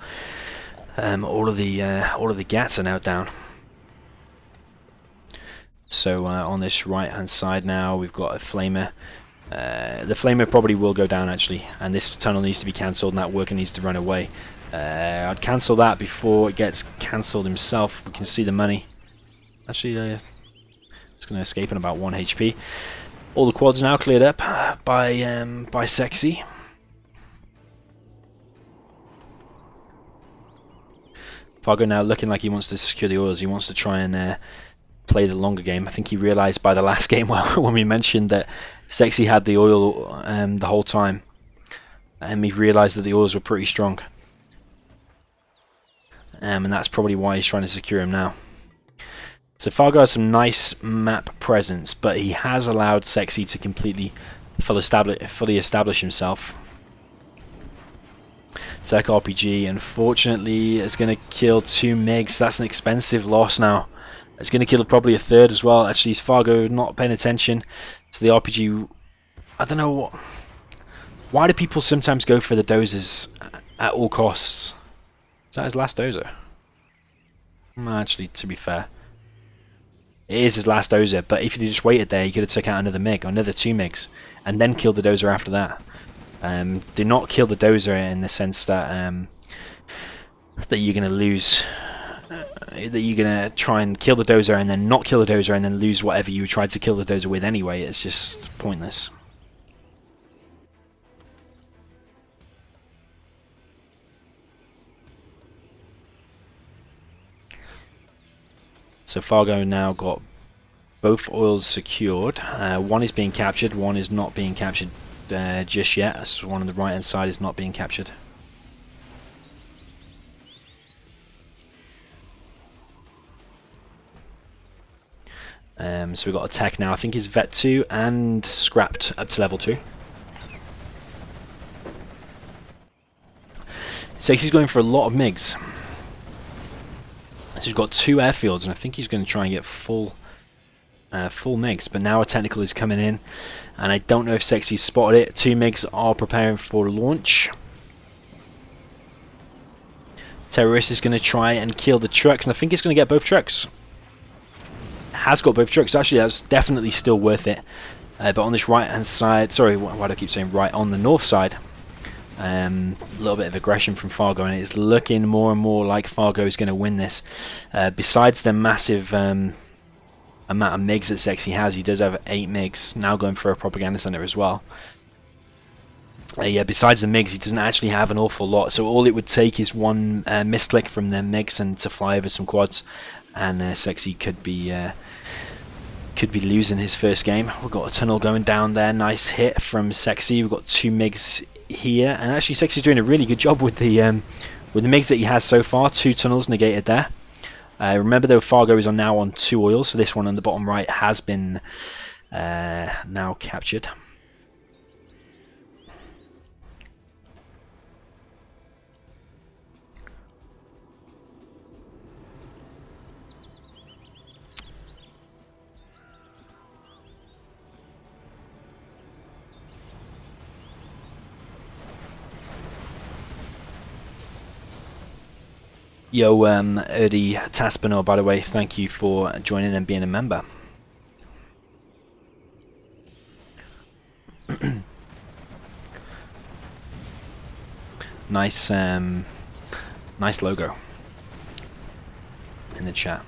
All of the GATs are now down. So on this right hand side now we've got a flamer. The flamer probably will go down actually, and this tunnel needs to be cancelled, and that worker needs to run away. I'd cancel that before it gets cancelled himself. We can see the money. Actually, it's going to escape in about 1 HP. All the quads now cleared up by Sexiie. Fargo now looking like he wants to secure the oils. He wants to try and play the longer game. I think he realised by the last game when we mentioned that Sexiie had the oil the whole time, and he realised that the oils were pretty strong, and that's probably why he's trying to secure him now. So Fargo has some nice map presence, but he has allowed Sexiie to completely fully establish himself. Tech RPG, unfortunately, is going to kill 2 MiGs. That's an expensive loss now. It's going to kill probably a 3rd as well. Actually, is Fargo not paying attention to the RPG? I don't know what. Why do people sometimes go for the dozers at all costs? Is that his last dozer? Actually, to be fair, it is his last dozer. But if he just waited there, he could have took out another MiG or another 2 MiGs, and then killed the dozer after that. Do not kill the dozer in the sense that that you're going to lose that you're gonna try and kill the dozer and then not kill the dozer and then lose whatever you tried to kill the dozer with anyway. It's just pointless. So Fargo now got both oils secured. One is being captured, one is not being captured just yet. So one on the right hand side is not being captured. So we've got a tech now, I think he's Vet 2 and scrapped up to level 2. Sexie's going for a lot of MiGs. So he's got 2 airfields and I think he's going to try and get full MiGs, but now a technical is coming in and I don't know if Sexie's spotted it. 2 MiGs are preparing for launch. Terrorist is going to try and kill the trucks and I think he's going to get both trucks. Has got both trucks. Actually, that's definitely still worth it. But on this right hand side, sorry, why do I keep saying right? On the north side, a little bit of aggression from Fargo, and it's looking more and more like Fargo is going to win this. Besides the massive amount of MiGs that Sexiie has, he does have 8 MiGs, now going for a propaganda center as well. Yeah, besides the MiGs, he doesn't actually have an awful lot, so all it would take is one misclick from the MiGs and to fly over some quads, and Sexiie could be losing his first game. We've got a tunnel going down there, nice hit from Sexiie. We've got 2 MiGs here, and actually Sexie's doing a really good job with the MiGs that he has so far. 2 tunnels negated there. Remember though, Fargo is now on 2 oils, so this one on the bottom right has been now captured. Yo, aTTaCkME, by the way, thank you for joining and being a member. Nice, nice logo in the chat.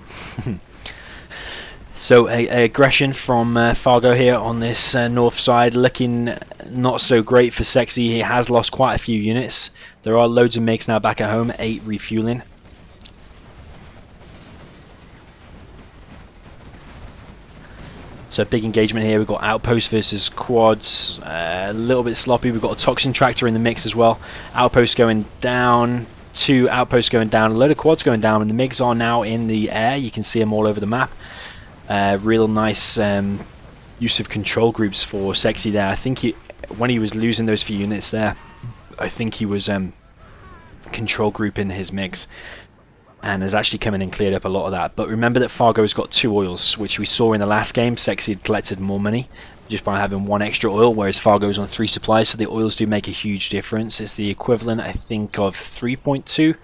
So aggression from Fargo here on this north side, looking not so great for Sexiie. He has lost quite a few units. There are loads of MiGs now back at home, 8 refueling. So big engagement here. We've got outpost versus quads, a little bit sloppy. We've got a toxin tractor in the mix as well. Outpost going down, 2 outposts going down, a load of quads going down, and the MiGs are now in the air. You can see them all over the map. Real nice use of control groups for Sexiie there. I think when he was losing those few units there, I think he was control grouping his MiGs, and has actually come in and cleared up a lot of that. But remember that Fargo's got 2 oils, which we saw in the last game. Sexiie had collected more money just by having 1 extra oil, whereas Fargo's on 3 supplies, so the oils do make a huge difference. It's the equivalent, I think, of 3.2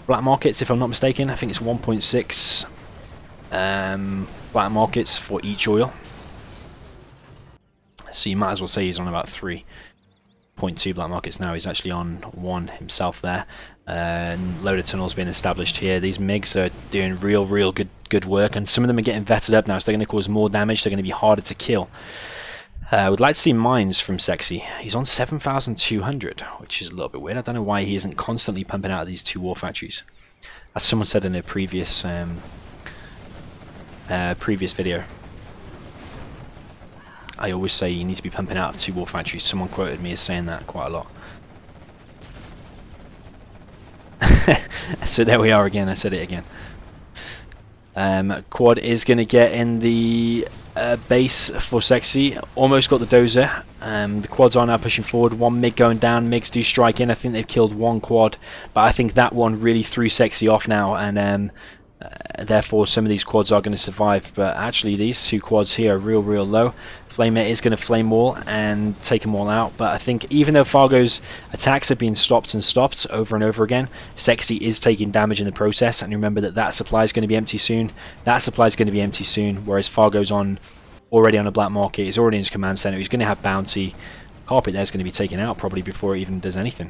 black markets, if I'm not mistaken. I think it's 1.6 black markets for each oil. So you might as well say he's on about 3.2 black markets now. He's actually on 1 himself there. Load of tunnels being established here. These MiGs are doing real good work, and some of them are getting vetted up now, so they're going to cause more damage. They're going to be harder to kill. I would like to see mines from Sexiie. He's on 7,200, which is a little bit weird. I don't know why he isn't constantly pumping out of these 2 war factories. As someone said in a previous video, I always say you need to be pumping out of 2 war factories. Someone quoted me as saying that quite a lot. So there we are again, I said it again. Quad is going to get in the base for Sexiie. Almost got the dozer. The quads are now pushing forward. 1 MiG going down. MiGs do strike in. I think they've killed 1 quad, but I think that one really threw Sexiie off now, and therefore some of these quads are going to survive. But actually these 2 quads here are real low. Flamer is going to flame wall and take them all out, but I think even though Fargo's attacks have been stopped over and over again, Sexiie is taking damage in the process. And remember that supply is going to be empty soon. That supply is going to be empty soon, whereas Fargo's already on a black market. He's already in his command center. He's going to have bounty. Carpet there's going to be taken out probably before it even does anything.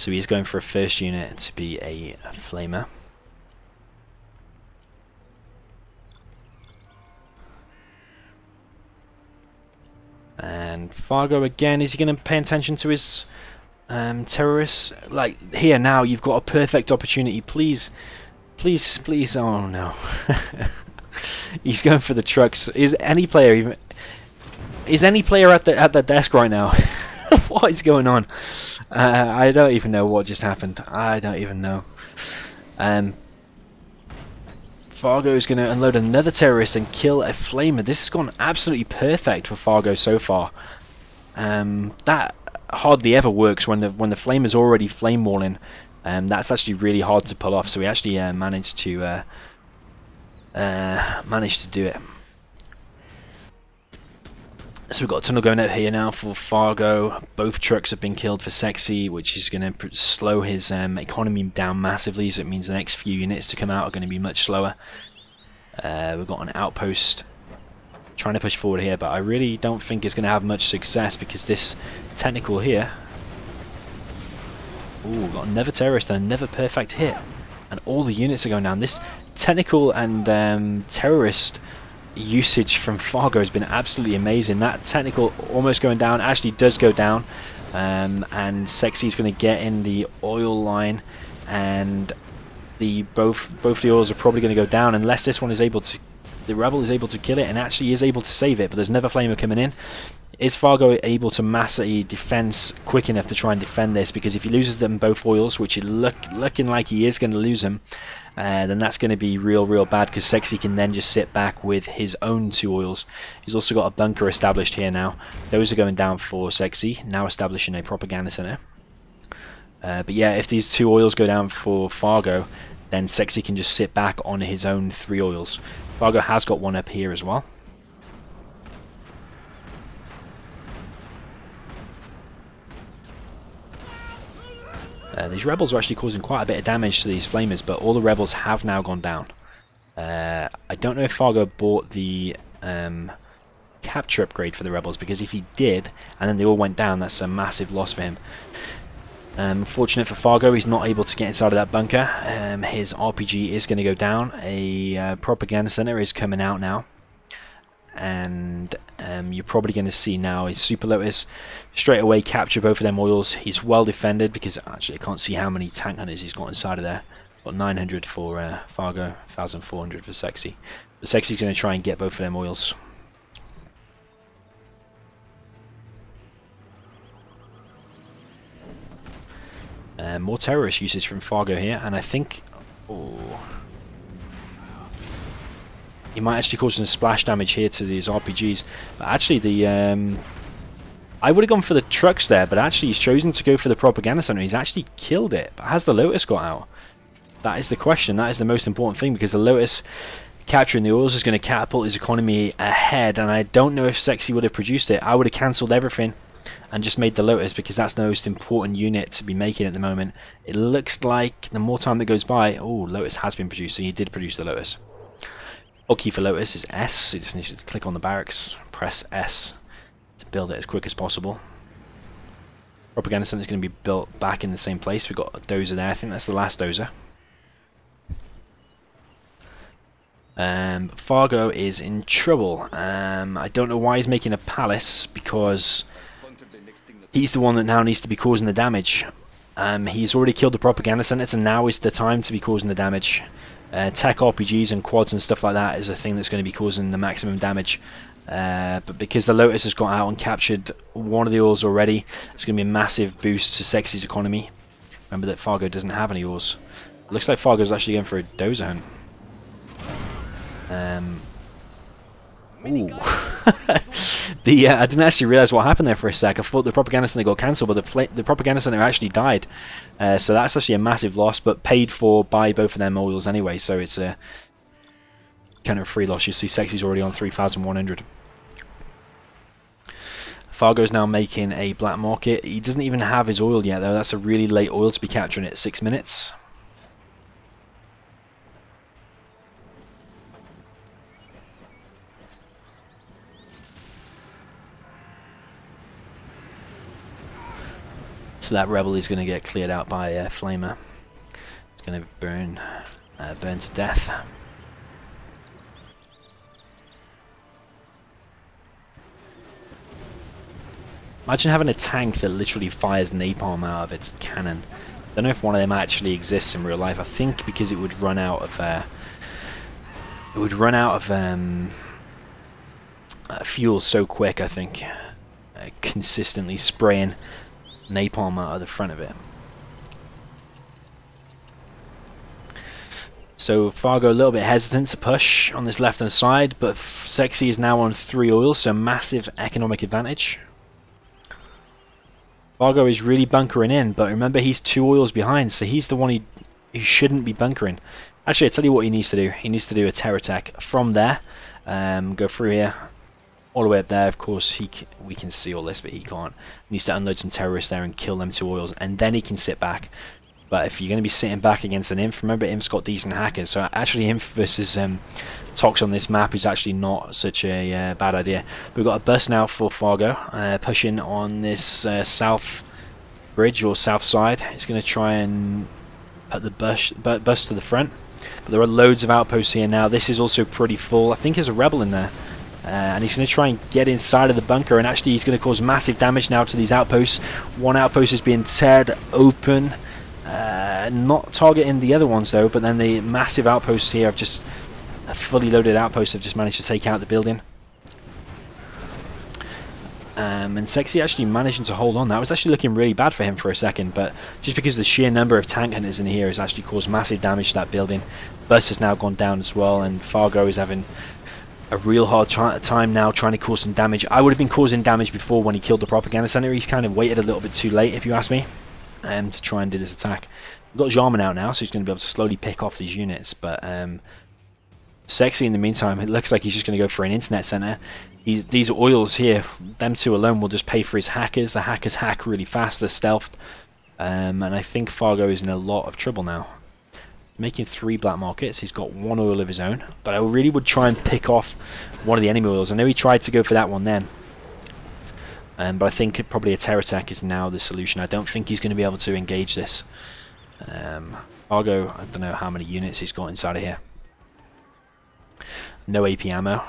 So he's going for a first unit to be a flamer. And Fargo again, is he going to pay attention to his terrorists? Like here now, you've got a perfect opportunity. Please, please, please. Oh no. He's going for the trucks. Is any player at the desk right now? What is going on? I don't even know what just happened. I don't even know. Fargo is going to unload another terrorist and kill a flamer. This has gone absolutely perfect for Fargo so far. That hardly ever works when the flamer's already flame walling. That's actually really hard to pull off. So we actually managed to do it. So we've got a tunnel going out here now for Fargo. Both trucks have been killed for Sexiie, which is going to slow his economy down massively, so it means the next few units to come out are going to be much slower. We've got an outpost trying to push forward here, but I really don't think it's going to have much success because this technical here... Ooh, got another terrorist and another perfect hit. And all the units are going down. This technical and terrorist usage from Fargo has been absolutely amazing. That technical almost going down actually does go down, and Sexiie is going to get in the oil line, and both the oils are probably going to go down unless this one is able to, the rebel is able to kill it and actually is able to save it. But there's another flamer coming in. Is Fargo able to mass a defense quick enough to try and defend this? Because if he loses them both oils, which is looking like he is going to lose them, then that's going to be real bad, because Sexiie can then just sit back with his own 2 oils. He's also got a bunker established here now. Those are going down for Sexiie, now establishing a propaganda center. But yeah, if these 2 oils go down for Fargo, then Sexiie can just sit back on his own 3 oils. Fargo has got one up here as well. These rebels are actually causing quite a bit of damage to these flamers, but all the rebels have now gone down. I don't know if Fargo bought the capture upgrade for the rebels, because if he did, and then they all went down, that's a massive loss for him. Fortunate for Fargo, he's not able to get inside of that bunker. His RPG is going to go down. A propaganda center is coming out now. And you're probably going to see now his Super Lotus straight away capture both of them oils. He's well defended, because actually I can't see how many tank hunters he's got inside of there. Got 900 for Fargo, 1,400 for Sexiie. But Sexie's going to try and get both of them oils. More terrorist usage from Fargo here, and I think... Oh, he might actually cause some splash damage here to these RPGs. But actually, I would have gone for the trucks there, but actually he's chosen to go for the propaganda center. He's actually killed it. But has the Lotus got out? That is the question. That is the most important thing, because the Lotus capturing the oils is going to catapult his economy ahead. And I don't know if Sexiie would have produced it. I would have cancelled everything and just made the Lotus, because that's the most important unit to be making at the moment. It looks like the more time that goes by... Oh, Lotus has been produced, so he did produce the Lotus. Key for Lotus is S, so you just need to click on the barracks, press S to build it as quick as possible. Propaganda center is going to be built back in the same place. We've got a dozer there. I think that's the last dozer. Fargo is in trouble. I don't know why he's making a palace, because he's the one that now needs to be causing the damage. He's already killed the propaganda center, so now is the time to be causing the damage. Tech RPGs and quads and stuff like that is a thing that's going to be causing the maximum damage. But because the Lotus has got out and captured one of the oils already, it's going to be a massive boost to Sexie's economy. Remember that Fargo doesn't have any oils. It looks like Fargo's actually going for a dozer hunt. Ooh. I didn't actually realise what happened there for a sec. I thought the propaganda center got cancelled, but the propaganda center actually died. So that's actually a massive loss, but paid for by both of them oils anyway, so it's a kind of free loss. You see Sexie's already on 3,100. Fargo's now making a black market. He doesn't even have his oil yet, though. That's a really late oil to be capturing at 6 minutes. So that rebel is going to get cleared out by Flamer. It's going to burn to death. Imagine having a tank that literally fires napalm out of its cannon. I don't know if one of them actually exists in real life. I think because it would run out of fuel so quick. I think consistently spraying napalm out of the front of it. So Fargo a little bit hesitant to push on this left hand side, but Sexiie is now on 3 oils, so massive economic advantage. Fargo is really bunkering in, but remember he's 2 oils behind, so he's the one who shouldn't be bunkering. Actually, I'll tell you what he needs to do. He needs to do a terror attack from there, go through here, all the way up there. Of course, we can see all this, but he can't. He needs to unload some terrorists there and kill them 2 oils, and then he can sit back. But if you're going to be sitting back against an Inf, remember Inf's got decent hackers, so actually Inf versus Tox on this map is actually not such a bad idea. We've got a bus now for Fargo, pushing on this south bridge or south side. It's going to try and put the bus to the front. But there are loads of outposts here now. This is also pretty full. I think there's a rebel in there. And he's going to try and get inside of the bunker, and actually he's going to cause massive damage now to these outposts. One outpost is being teared open. Not targeting the other ones though, but then the massive outposts here have just fully loaded outposts have just managed to take out the building. And Sexiie actually managing to hold on. That was actually looking really bad for him for a second, but just because the sheer number of tank hunters in here has actually caused massive damage to that building. Bus has now gone down as well, and Fargo is having a real hard time now trying to cause some damage. I would have been causing damage before when he killed the propaganda center. He's kind of waited a little bit too late, if you ask me, to try and do this attack. We've got Jarman out now, so he's going to be able to slowly pick off these units, but Sexiie in the meantime, it looks like he's just going to go for an internet center. These oils here, them 2 alone will just pay for his hackers. The hackers hack really fast, they're stealthed, and I think Fargo is in a lot of trouble now. Making 3 black markets, he's got 1 oil of his own, but I really would try and pick off one of the enemy oils. I know he tried to go for that one then, but I think probably a terror attack is now the solution. I don't think he's going to be able to engage this. Fargo, I don't know how many units he's got inside of here. No AP ammo.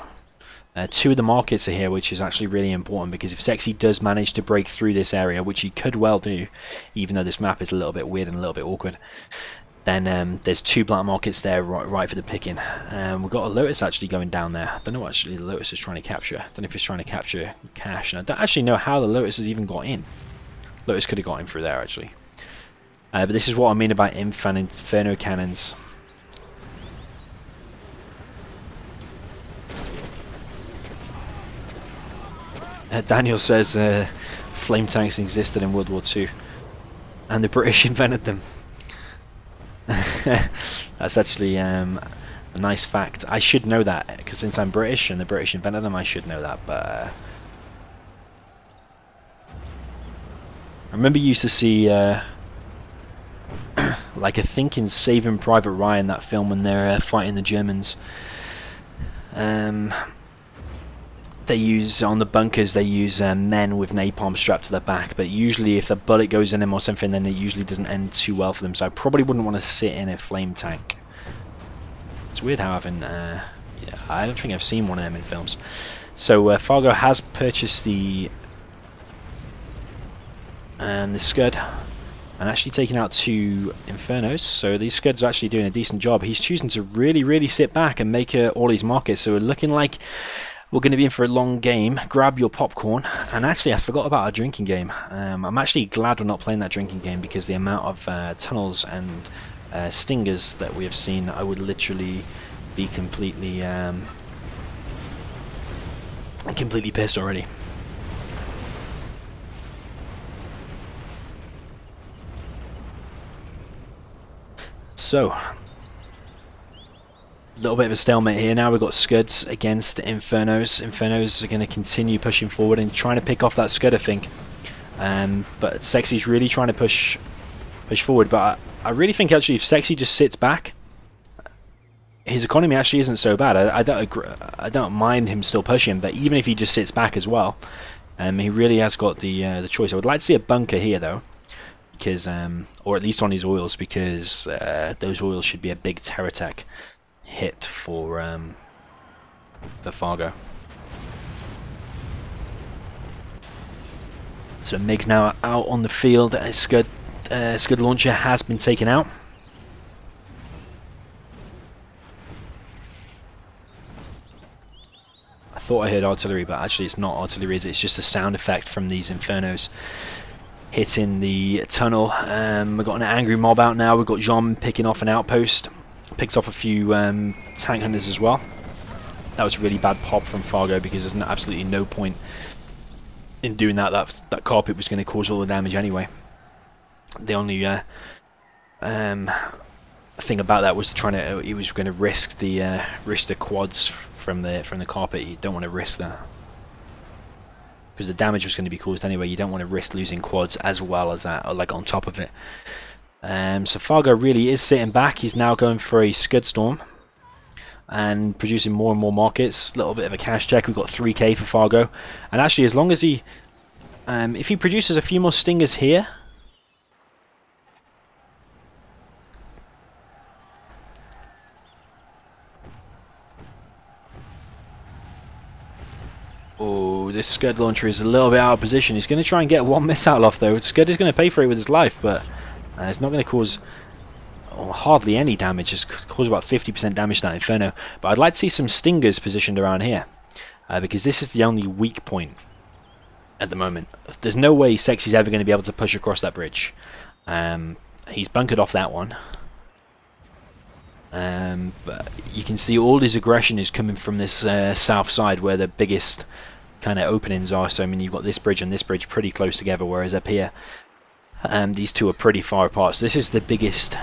2 of the markets are here, which is actually really important, because if Sexiie does manage to break through this area, which he could well do, even though this map is a little bit weird and a little bit awkward, then there's 2 black markets there right for the picking. We've got a Lotus actually going down there. I don't know what actually the Lotus is trying to capture. I don't know if it's trying to capture cash, and I don't actually know how the Lotus has even got in. Lotus could have got in through there actually. But this is what I mean about Inf and Inferno cannons. Daniel says flame tanks existed in World War II, and the British invented them. That's actually a nice fact. I should know that, because since I'm British and the British invented them, I should know that. But I remember you used to see like I think in Saving Private Ryan, that film, when they're fighting the Germans, they use, on the bunkers, they use men with napalm strapped to their back, but usually if the bullet goes in them or something, then it usually doesn't end too well for them, so I probably wouldn't want to sit in a flame tank. It's weird how yeah, I don't think I've seen one of them in films. So Fargo has purchased the Scud, and actually taking out 2 Infernos, so these Scuds are actually doing a decent job. He's choosing to really sit back and make all these markets, so we're looking like we're going to be in for a long game. Grab your popcorn. And actually, I forgot about our drinking game. I'm actually glad we're not playing that drinking game, because the amount of tunnels and stingers that we have seen, I would literally be completely pissed already. So, a little bit of a stalemate here now. We've got Scuds against Infernos. Infernos are going to continue pushing forward and trying to pick off that Scud, I think. But Sexie's really trying to push forward. But I really think actually if Sexiie just sits back, his economy actually isn't so bad. I don't mind him still pushing, but even if he just sits back as well, he really has got the choice. I would like to see a bunker here though. because, or at least on his oils, because those oils should be a big TD hit for Fargo. So MiG's now out on the field. Scud launcher has been taken out. I thought I heard artillery, but actually it's not artillery, is it? It's just the sound effect from these infernos hitting the tunnel. We've got an angry mob out now. We've got Jean picking off an outpost. Picked off a few tank hunters as well. That was a really bad pop from Fargo, because there's absolutely no point in doing that. That carpet was going to cause all the damage anyway. The only thing about that was he was going to risk the quads from the carpet. You don't want to risk that, because the damage was going to be caused anyway. You don't want to risk losing quads as well as that, or like on top of it. So Fargo really is sitting back. He's now going for a Scud Storm and producing more and more markets. A little bit of a cash check. We've got 3k for Fargo, and actually, as long as he if he produces a few more stingers here, oh, this Scud launcher is a little bit out of position. He's going to try and get one missile off though. Scud is going to pay for it with his life, but it's not going to cause hardly any damage. Just cause about 50% damage to that Inferno. But I'd like to see some stingers positioned around here, because this is the only weak point at the moment. There's no way Sexiie's ever going to be able to push across that bridge. He's bunkered off that one. But you can see all his aggression is coming from this south side, where the biggest kind of openings are. So I mean, you've got this bridge and this bridge pretty close together, whereas up here these two are pretty far apart. So this is the biggest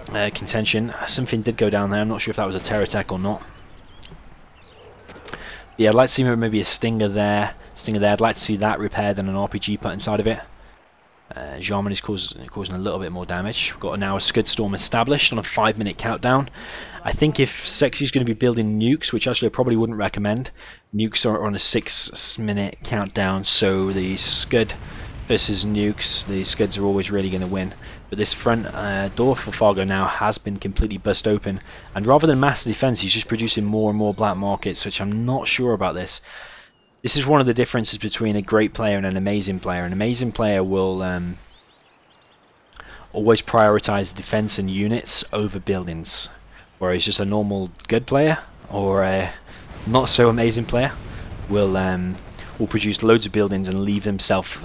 contention. Something did go down there. I'm not sure if that was a TD or not. Yeah, I'd like to see maybe a stinger there. I'd like to see that repaired and an RPG put inside of it. Jarman is causing a little bit more damage. We've got now a Scud Storm established on a 5-minute countdown. I think if Sexie's going to be building nukes, which actually I probably wouldn't recommend, nukes are on a 6-minute countdown, so the Scud versus nukes, the Scuds are always really going to win. But this front door for Fargo now has been completely bust open, and rather than mass defense, he's just producing more and more black markets, which I'm not sure about this. This is one of the differences between a great player and an amazing player. An amazing player will always prioritize defense and units over buildings, whereas just a normal good player or a not so amazing player will produce loads of buildings and leave themselves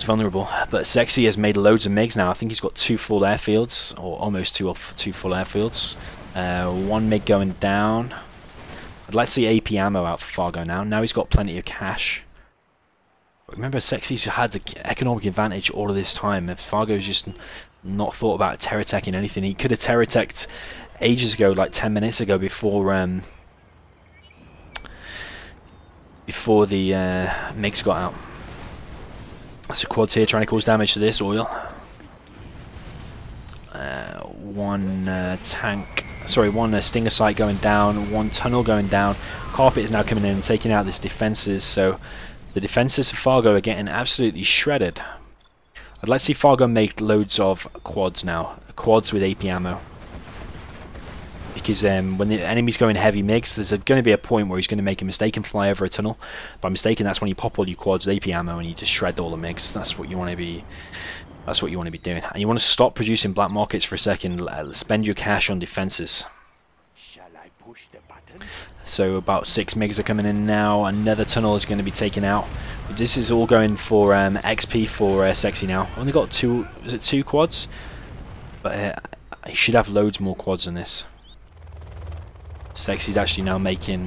vulnerable. But Sexiie has made loads of MiGs now. I think he's got 2 full airfields, or almost two full airfields. 1 MiG going down. I'd like to see AP ammo out for Fargo now. Now he's got plenty of cash. Remember, Sexie's had the economic advantage all of this time. If Fargo's just not thought about TD anything, he could have TD ages ago, like 10 minutes ago, before the MiGs got out. That's a quads here trying to cause damage to this oil. One stinger site going down, 1 tunnel going down. Carpet is now coming in and taking out these defenses, so the defenses of Fargo are getting absolutely shredded. I'd like to see Fargo make loads of quads now, quads with AP ammo, because when the enemy's going heavy MiGs, there's going to be a point where he's going to make a mistake and fly over a tunnel. By mistake, that's when you pop all your quads with AP ammo and you just shred all the MiGs. That's what you want to be. That's what you want to be doing. And you want to stop producing black markets for a second. Spend your cash on defenses. Shall I push the button? So about 6 MiGs are coming in now. Another tunnel is going to be taken out. This is all going for XP for Sexiie now. Only got 2. Is it 2 quads? But he should have loads more quads than this. Sexie's actually now making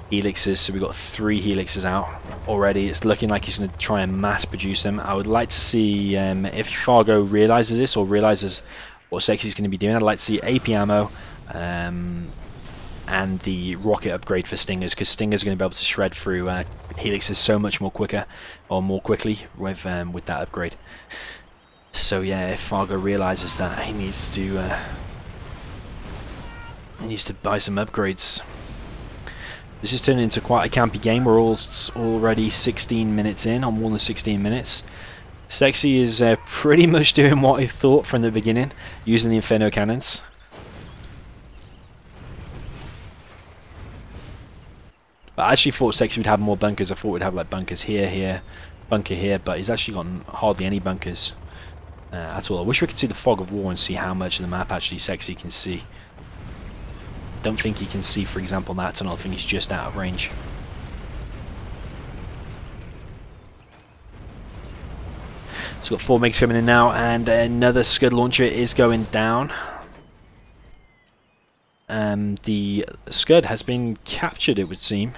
helixes, so we've got 3 helixes out already. It's looking like he's going to try and mass produce them. I would like to see if Fargo realizes this, or realizes what Sexie's going to be doing. I'd like to see AP ammo and the rocket upgrade for stingers, because stingers are going to be able to shred through helixes so much more quicker, or more quickly, with that upgrade. So yeah, if Fargo realizes that, he needs to buy some upgrades. This is turning into quite a campy game. We're already 16 minutes in, on more than 16 minutes. Sexiie is pretty much doing what I thought from the beginning, using the Inferno cannons. But I actually thought Sexiie would have more bunkers. I thought we'd have like bunkers here, bunker here, but he's actually got hardly any bunkers at all. I wish we could see the fog of war and see how much of the map actually Sexiie can see. Don't think he can see, for example, that tunnel. I think he's just out of range. So we've got 4 MiGs coming in now, and another Scud launcher is going down. The Scud has been captured, it would seem.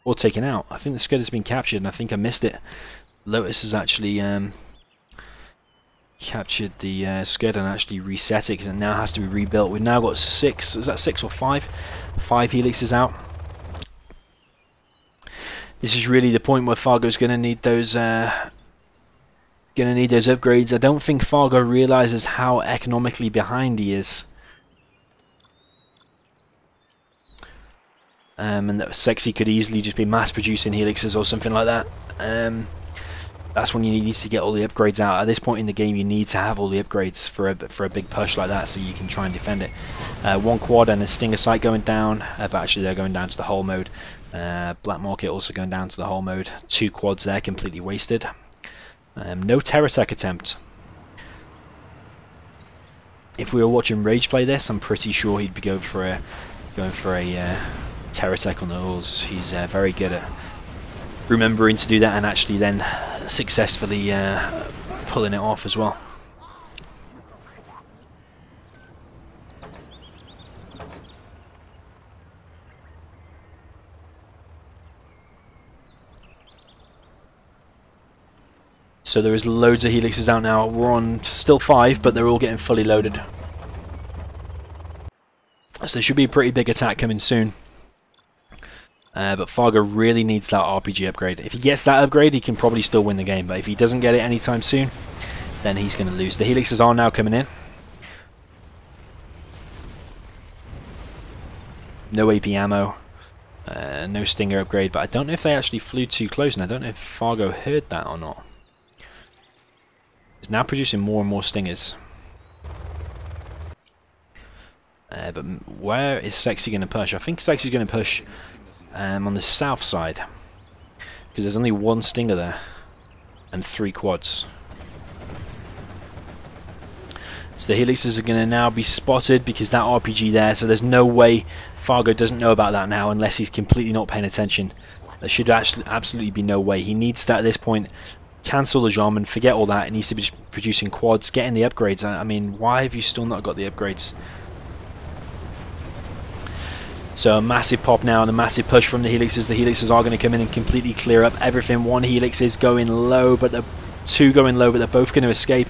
Or taken out. I think the Scud has been captured, and I think I missed it. Lotus has actually captured the Scud and actually reset it, because it now has to be rebuilt. We've now got 6, is that 6 or 5? 5 helixes out. This is really the point where Fargo's going to need those upgrades. I don't think Fargo realizes how economically behind he is. And that Sexiie could easily just be mass producing helixes or something like that. That's when you need to get all the upgrades out. At this point in the game, you need to have all the upgrades for a big push like that, so you can try and defend it. 1 quad and a Stinger sight going down, but actually they're going down to the hull mode. Black Market also going down to the hull mode. 2 quads there completely wasted. No TerraTech attempt. If we were watching Rage play this, I'm pretty sure he'd be going for a TerraTech on the hulls. He's very good at remembering to do that and actually then successfully pulling it off as well. So there is loads of helixes out now. We're on still 5, but they're all getting fully loaded. So there should be a pretty big attack coming soon. But Fargo really needs that RPG upgrade. If he gets that upgrade, he can probably still win the game. But if he doesn't get it anytime soon, then he's going to lose. The helixes are now coming in. No AP ammo. No Stinger upgrade. But I don't know if they actually flew too close. And I don't know if Fargo heard that or not. He's now producing more and more Stingers. But where is Sexiie going to push? I think Sexie's going to push on the south side, because there's only 1 Stinger there and 3 quads. So the helixes are going to now be spotted because that RPG there, so there's no way Fargo doesn't know about that now unless he's completely not paying attention. There should actually absolutely be no way. He needs to, at this point, cancel the Jom and forget all that. It needs to be producing quads, getting the upgrades. I mean, why have you still not got the upgrades? So a massive pop now and a massive push from the helixes. The helixes are going to come in and completely clear up everything. 1 helix is going low, but the 2 going low, but they're both going to escape.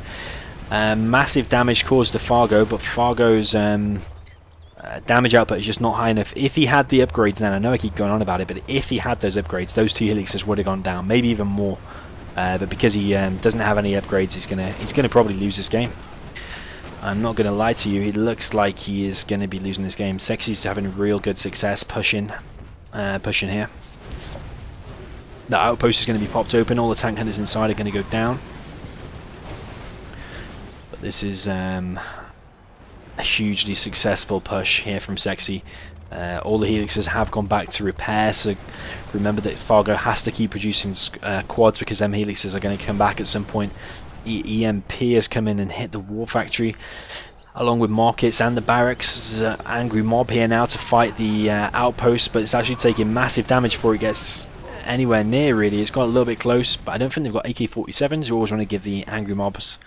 Massive damage caused to Fargo, but Fargo's damage output is just not high enough. If he had the upgrades, then I know I keep going on about it, but if he had those upgrades, those 2 helixes would have gone down, maybe even more. But because he doesn't have any upgrades, he's gonna probably lose this game. I'm not gonna lie to you, it looks like he is gonna be losing this game. Sexie's having real good success pushing here. The outpost is gonna be popped open. All the tank hunters inside are gonna go down. But this is a hugely successful push here from Sexiie. All the helixes have gone back to repair, so remember that Fargo has to keep producing quads because them helixes are going to come back at some point. EMP has come in and hit the war factory along with markets and the barracks. There's an angry mob here now to fight the outpost, but it's actually taking massive damage before it gets anywhere near, really. It's got a little bit close, but I don't think they've got AK-47s. You always want to give the angry mobs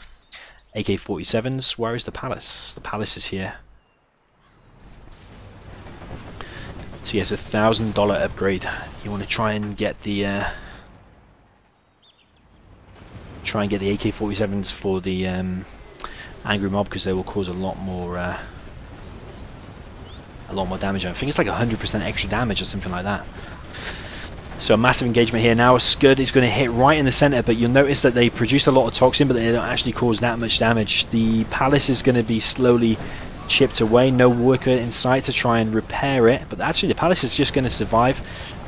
AK-47s. Where is the palace? The palace is here. So yes, $1,000 upgrade. You want to try and get the AK-47s for the angry mob, because they will cause a lot more damage. I think it's like 100% extra damage or something like that. So a massive engagement here now. A Scud is going to hit right in the center, but you'll notice that they produced a lot of toxin, but they don't actually cause that much damage. The palace is going to be slowly chipped away. No worker in sight to try and repair it, but actually the palace is just going to survive.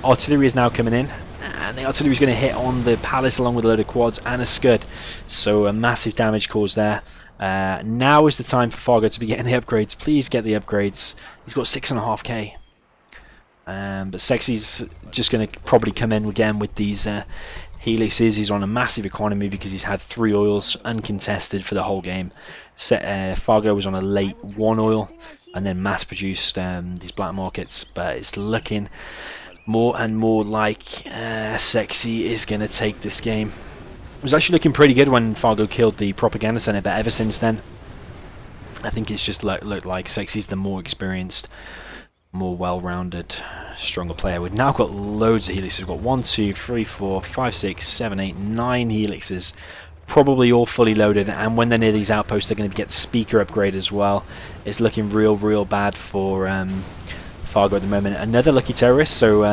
Artillery is now coming in. and the artillery is going to hit on the palace along with a load of quads and a scud, so a massive damage caused there. Now is the time for Fargo to be getting the upgrades. Please get the upgrades. He's got 6.5k. But Sexie's just going to probably come in again with these helixes. He's on a massive economy because he's had 3 oils uncontested for the whole game. Fargo was on a late 1 oil and then mass produced these black markets, but it's looking more and more like Sexiie is going to take this game. It was actually looking pretty good when Fargo killed the propaganda center, but ever since then I think it's just looked like Sexie's the more experienced, more well-rounded, stronger player. We've now got loads of helixes. We've got 1, 2, 3, 4, 5, 6, 7, 8, 9 helixes, probably all fully loaded, and when they're near these outposts they're going to get the speaker upgrade as well. It's looking real bad for Fargo at the moment. Another lucky terrorist, so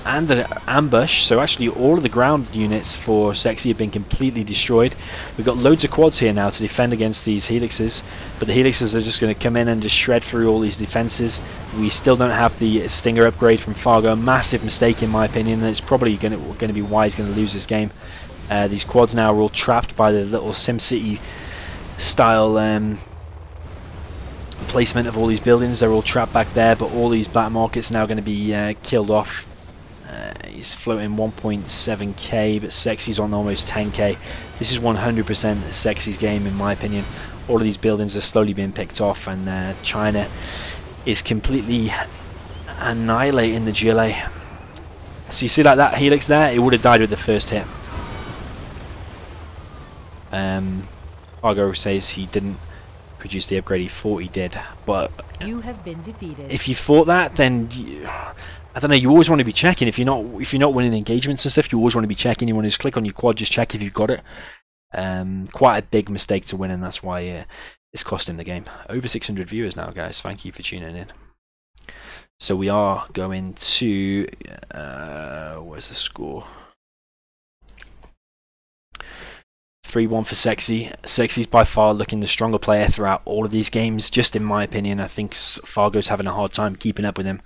and the ambush, so actually all of the ground units for Sexiie have been completely destroyed. We've got loads of quads here now to defend against these helixes, but the helixes are just going to come in and just shred through all these defenses. We still don't have the stinger upgrade from Fargo. Massive mistake in my opinion, and it's probably going to be why he's going to lose this game. These quads now are all trapped by the little SimCity style placement of all these buildings. They're all trapped back there, but all these black markets are now going to be killed off. He's floating 1.7k, but Sexie's on almost 10k. This is 100% Sexie's game in my opinion. All of these buildings are slowly being picked off, and China is completely annihilating the GLA. So you see like that helix there, it would have died with the first hit. Fargo says he didn't produce the upgrade, he thought he did, but you have been defeated. If you thought that, then I don't know, you always want to be checking. If you're not winning engagements and stuff, you always want to be checking. You want to just click on your quad, just check if you've got it. Quite a big mistake to win, and that's why it's cost him the game. Over 600 viewers now, guys. Thank you for tuning in. So we are going to where's the score? 3-1 for Sexiie. Sexie's by far looking the stronger player throughout all of these games, just in my opinion. I think Fargo's having a hard time keeping up with him.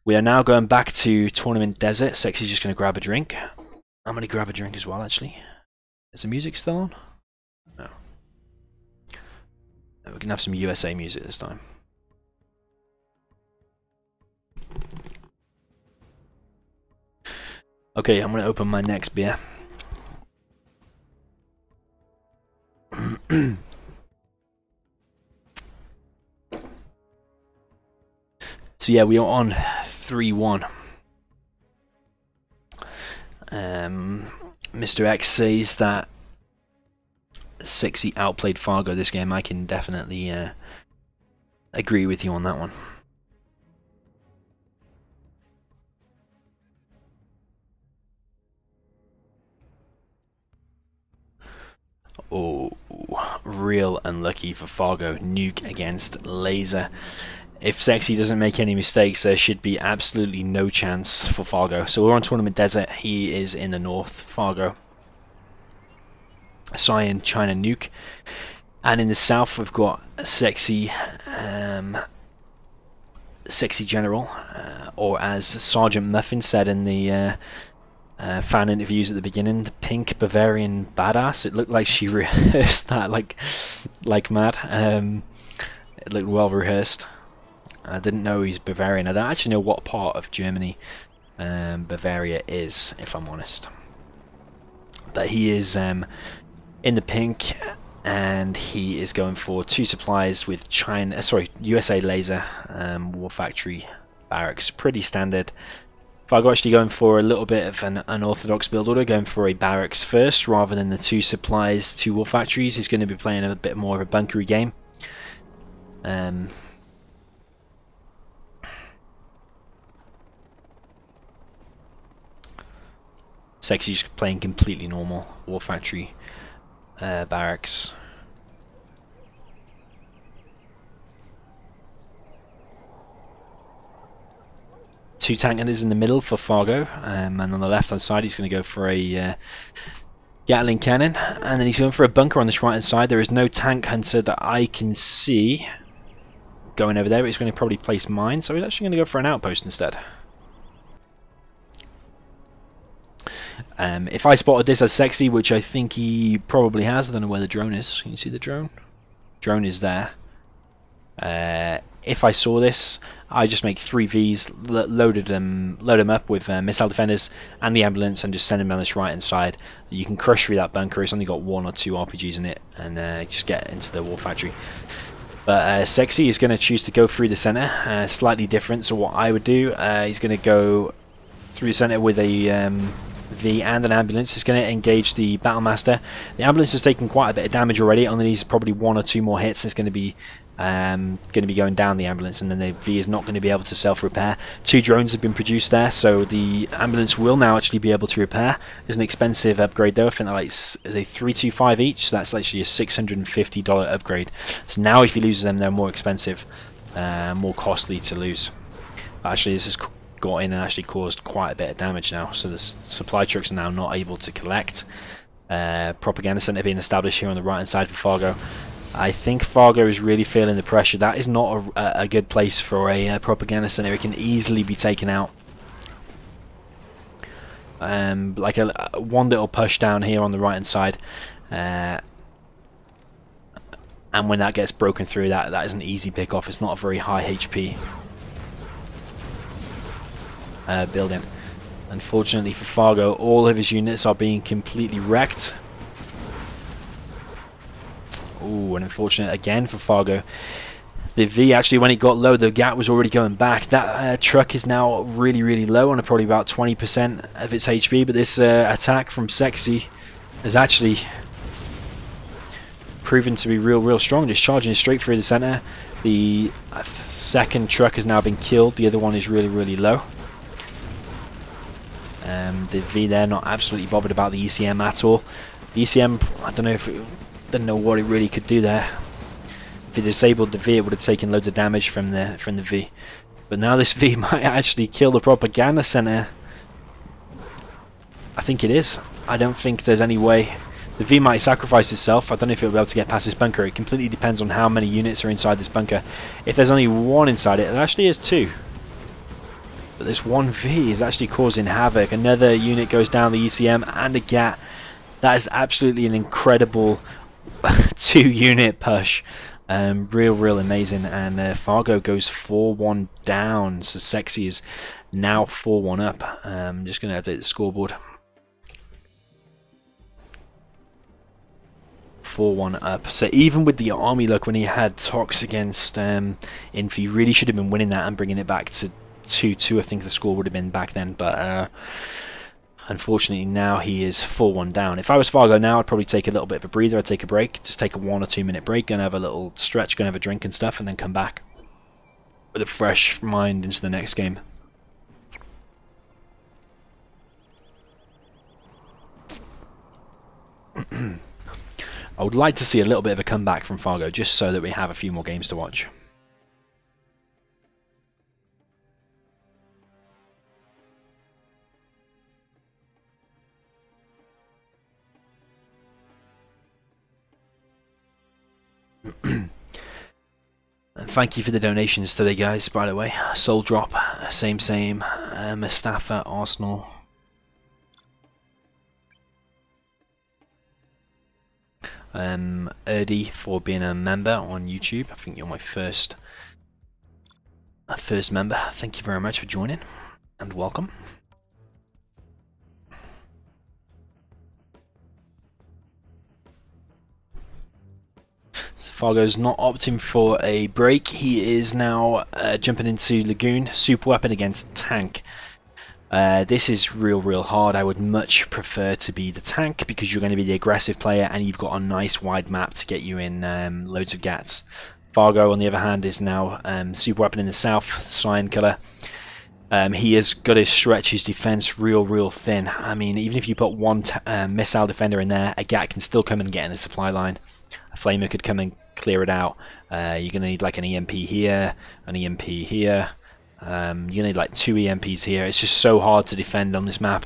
We are now going back to Tournament Desert. Sexie's just going to grab a drink. I'm going to grab a drink as well, actually. Is the music still on? No. We can have some USA music this time. Okay, I'm going to open my next beer. So yeah, we are on 3-1. Mr. X says that Sexiie outplayed Fargo this game. I can definitely agree with you on that one. Oh, real unlucky for Fargo. Nuke against laser. If Sexiie doesn't make any mistakes, there should be absolutely no chance for Fargo. So we're on Tournament Desert. He is in the north, Fargo. Cyan, China nuke. And in the south, we've got Sexiie, Sexiie General, or as Sergeant Muffin said in the fan interviews at the beginning, the pink Bavarian badass. It looked like she rehearsed that like mad. It looked well rehearsed. I didn't know he's Bavarian. I don't actually know what part of Germany Bavaria is, if I'm honest. But he is in the pink, and he is going for 2 supplies with USA laser, war factory, barracks. Pretty standard. Fargo actually going for a little bit of an unorthodox build order, going for a barracks first rather than the 2 supplies, 2 war factories. He's going to be playing a bit more of a bunkery game. Sexie's playing completely normal. War factory, barracks. Two tank hunters in the middle for Fargo, and on the left hand side he's going to go for a Gatling cannon, and then he's going for a bunker on this right hand side. There is no tank hunter that I can see going over there, but he's going to probably place mines, so he's actually going to go for an outpost instead. If I spotted this as Sexiie, which I think he probably has, I don't know where the drone is. Can you see the drone? Drone is there. If I saw this, I just make 3 Vs, load them up with missile defenders and the ambulance, and just send them down this right hand side. You can crush through that bunker. It's only got 1 or 2 RPGs in it, and just get into the war factory. But Sexiie is going to choose to go through the center, slightly different. So what I would do, he's going to go through the center with a V and an ambulance. Is going to engage the Battlemaster. The ambulance has taken quite a bit of damage already. Only needs probably 1 or 2 more hits. It's going to be going down the ambulance, and then the V is not going to be able to self-repair. 2 drones have been produced there, so the ambulance will now actually be able to repair. There's an expensive upgrade though. I think that is a 325 each, so that's actually a $650 upgrade. So now if he loses them, they're more expensive, more costly to lose. Actually, this has got in and actually caused quite a bit of damage now, so the supply trucks are now not able to collect. Propaganda center being established here on the right hand side for Fargo. I think Fargo is really feeling the pressure. That is not a good place for a propaganda center. It can easily be taken out. Like one little push down here on the right hand side, and when that gets broken through, that is an easy pick off. It's not a very high HP building. Unfortunately for Fargo, all of his units are being completely wrecked. Ooh, and unfortunate again for Fargo. The V, actually, when it got low, the gap was already going back. That truck is now really, really low on probably about 20% of its HP, but this attack from Sexiie has actually proven to be real strong. Just charging straight through the center. The second truck has now been killed. The other one is really, really low. The V there not absolutely bothered about the ECM at all. The ECM, I don't know if it... Didn't know what it really could do there. If it disabled the V, it would have taken loads of damage from the V. But now this V might actually kill the propaganda center. I think it is. I don't think there's any way. The V might sacrifice itself. I don't know if it'll be able to get past this bunker. It completely depends on how many units are inside this bunker. If there's only 1 inside it, there actually is 2. But this 1 V is actually causing havoc. Another unit goes down the ECM and a GAT. That is absolutely an incredible 2-unit push. Real amazing. And Fargo goes 4-1 down, so Sexiie is now 4-1 up. I'm just going to update the scoreboard. 4-1 up. So even with the army, look, when he had Tox against Infi, he really should have been winning that and bringing it back to 2-2. I think the score would have been back then, but unfortunately now he is 4-1 down. If I was Fargo now, I'd probably take a little bit of a breather. I'd take a break, just take a 1 or 2 minute break, gonna have a little stretch, gonna have a drink and stuff, and then come back with a fresh mind into the next game. I would like to see a little bit of a comeback from Fargo, just so that we have a few more games to watch. And thank you for the donations today, guys, by the way. Soul Drop, Samesame, Mustafa, Arsenal. Erdy for being a member on YouTube. I think you're my first member. Thank you very much for joining and welcome. So Fargo's not opting for a break. He is now jumping into Lagoon. Super weapon against tank. This is real hard. I would much prefer to be the tank because you're going to be the aggressive player and you've got a nice wide map to get you in loads of gats. Fargo, on the other hand, is now super weapon in the south, cyan colour. He has got to stretch his defense real thin. I mean, even if you put one missile defender in there, a gat can still come and get in the supply line. A flamer could come and clear it out. You're going to need like an EMP here, an EMP here. You're going to need like 2 EMPs here. It's just so hard to defend on this map.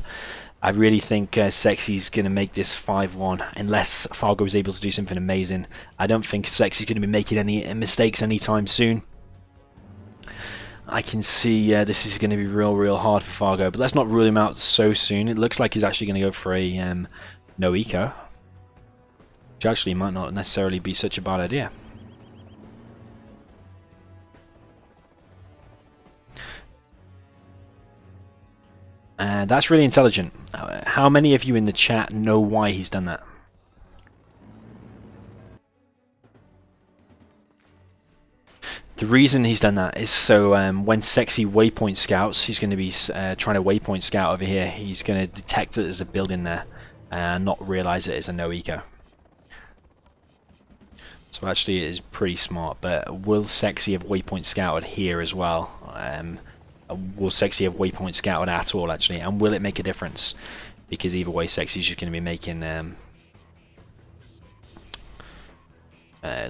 I really think Sexie's going to make this 5-1 unless Fargo is able to do something amazing. I don't think Sexie's going to be making any mistakes anytime soon. I can see this is going to be real hard for Fargo, but let's not rule him out so soon. It looks like he's actually going to go for a no eco, which actually might not necessarily be such a bad idea. That's really intelligent. How many of you in the chat know why he's done that? The reason he's done that is so when Sexiie waypoint scouts, he's going to be trying to waypoint scout over here. He's going to detect that there's a building there and not realize it is a no eco. So actually it is pretty smart, but will Sexiie have waypoint scouted here as well? Will Sexiie have waypoint scouted at all actually, and will it make a difference? Because either way Sexie's just going to be making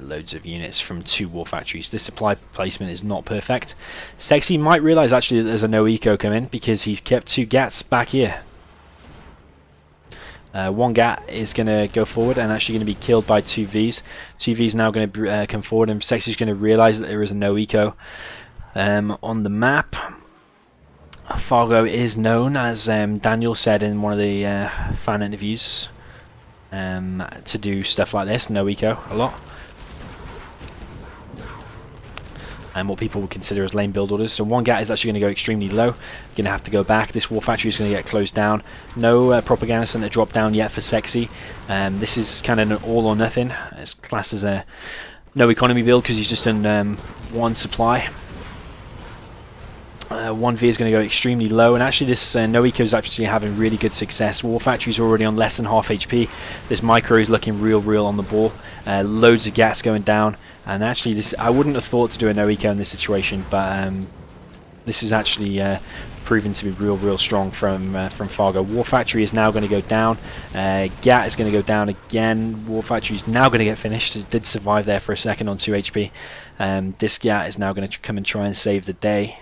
loads of units from 2 war factories. This supply placement is not perfect. Sexiie might realize actually that there's a no eco coming because he's kept 2 GATs back here. 1 GAT is going to go forward and actually going to be killed by 2 Vs. 2 Vs now going to come forward, and Sexie's going to realize that there is a no eco on the map. Fargo is known, as Daniel said in one of the fan interviews, to do stuff like this, no eco, a lot. And what people would consider as lane build orders. So 1 GAT is actually going to go extremely low. Going to have to go back. This war factory is going to get closed down. No propaganda center drop down yet for Sexiie. This is kind of an all or nothing. It's classed as a no economy build because he's just done 1 supply. 1V is going to go extremely low, and actually this no eco is actually having really good success. War factory's already on less than half HP. This micro is looking real on the ball. Loads of GATs going down, and actually this, I wouldn't have thought to do a no eco in this situation, but this is actually proven to be real strong from Fargo. War factory is now going to go down. GAT is going to go down again. War factory is now going to get finished. It did survive there for a second on 2 HP. This GAT is now going to come and try and save the day.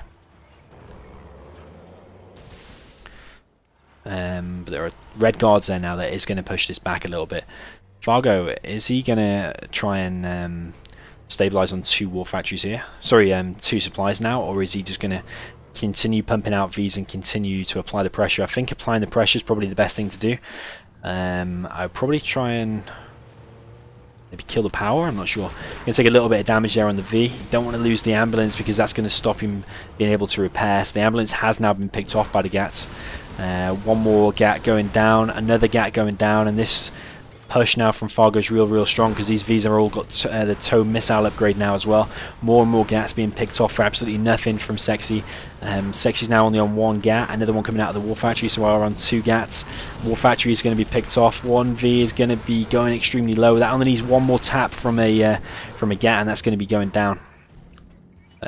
But there are red guards there now that is going to push this back a little bit. Fargo, is he going to try and stabilize on 2 war factories here? Sorry, 2 supplies now, or is he just going to continue pumping out Vs and continue to apply the pressure? I think applying the pressure is probably the best thing to do. I'll probably try and maybe kill the power, I'm not sure. Going to take a little bit of damage there on the V. You don't want to lose the ambulance because that's going to stop him being able to repair. So the ambulance has now been picked off by the GATs. 1 more GAT going down, another GAT going down, and this push now from Fargo is real strong because these Vs are all got the TOW missile upgrade now as well. More and more GATs being picked off for absolutely nothing from Sexiie. Sexie's now only on 1 GAT, another one coming out of the war factory, so we're on 2 GATs. War factory is going to be picked off. 1 V is going to be going extremely low. That only needs 1 more tap from a GAT, and that's going to be going down.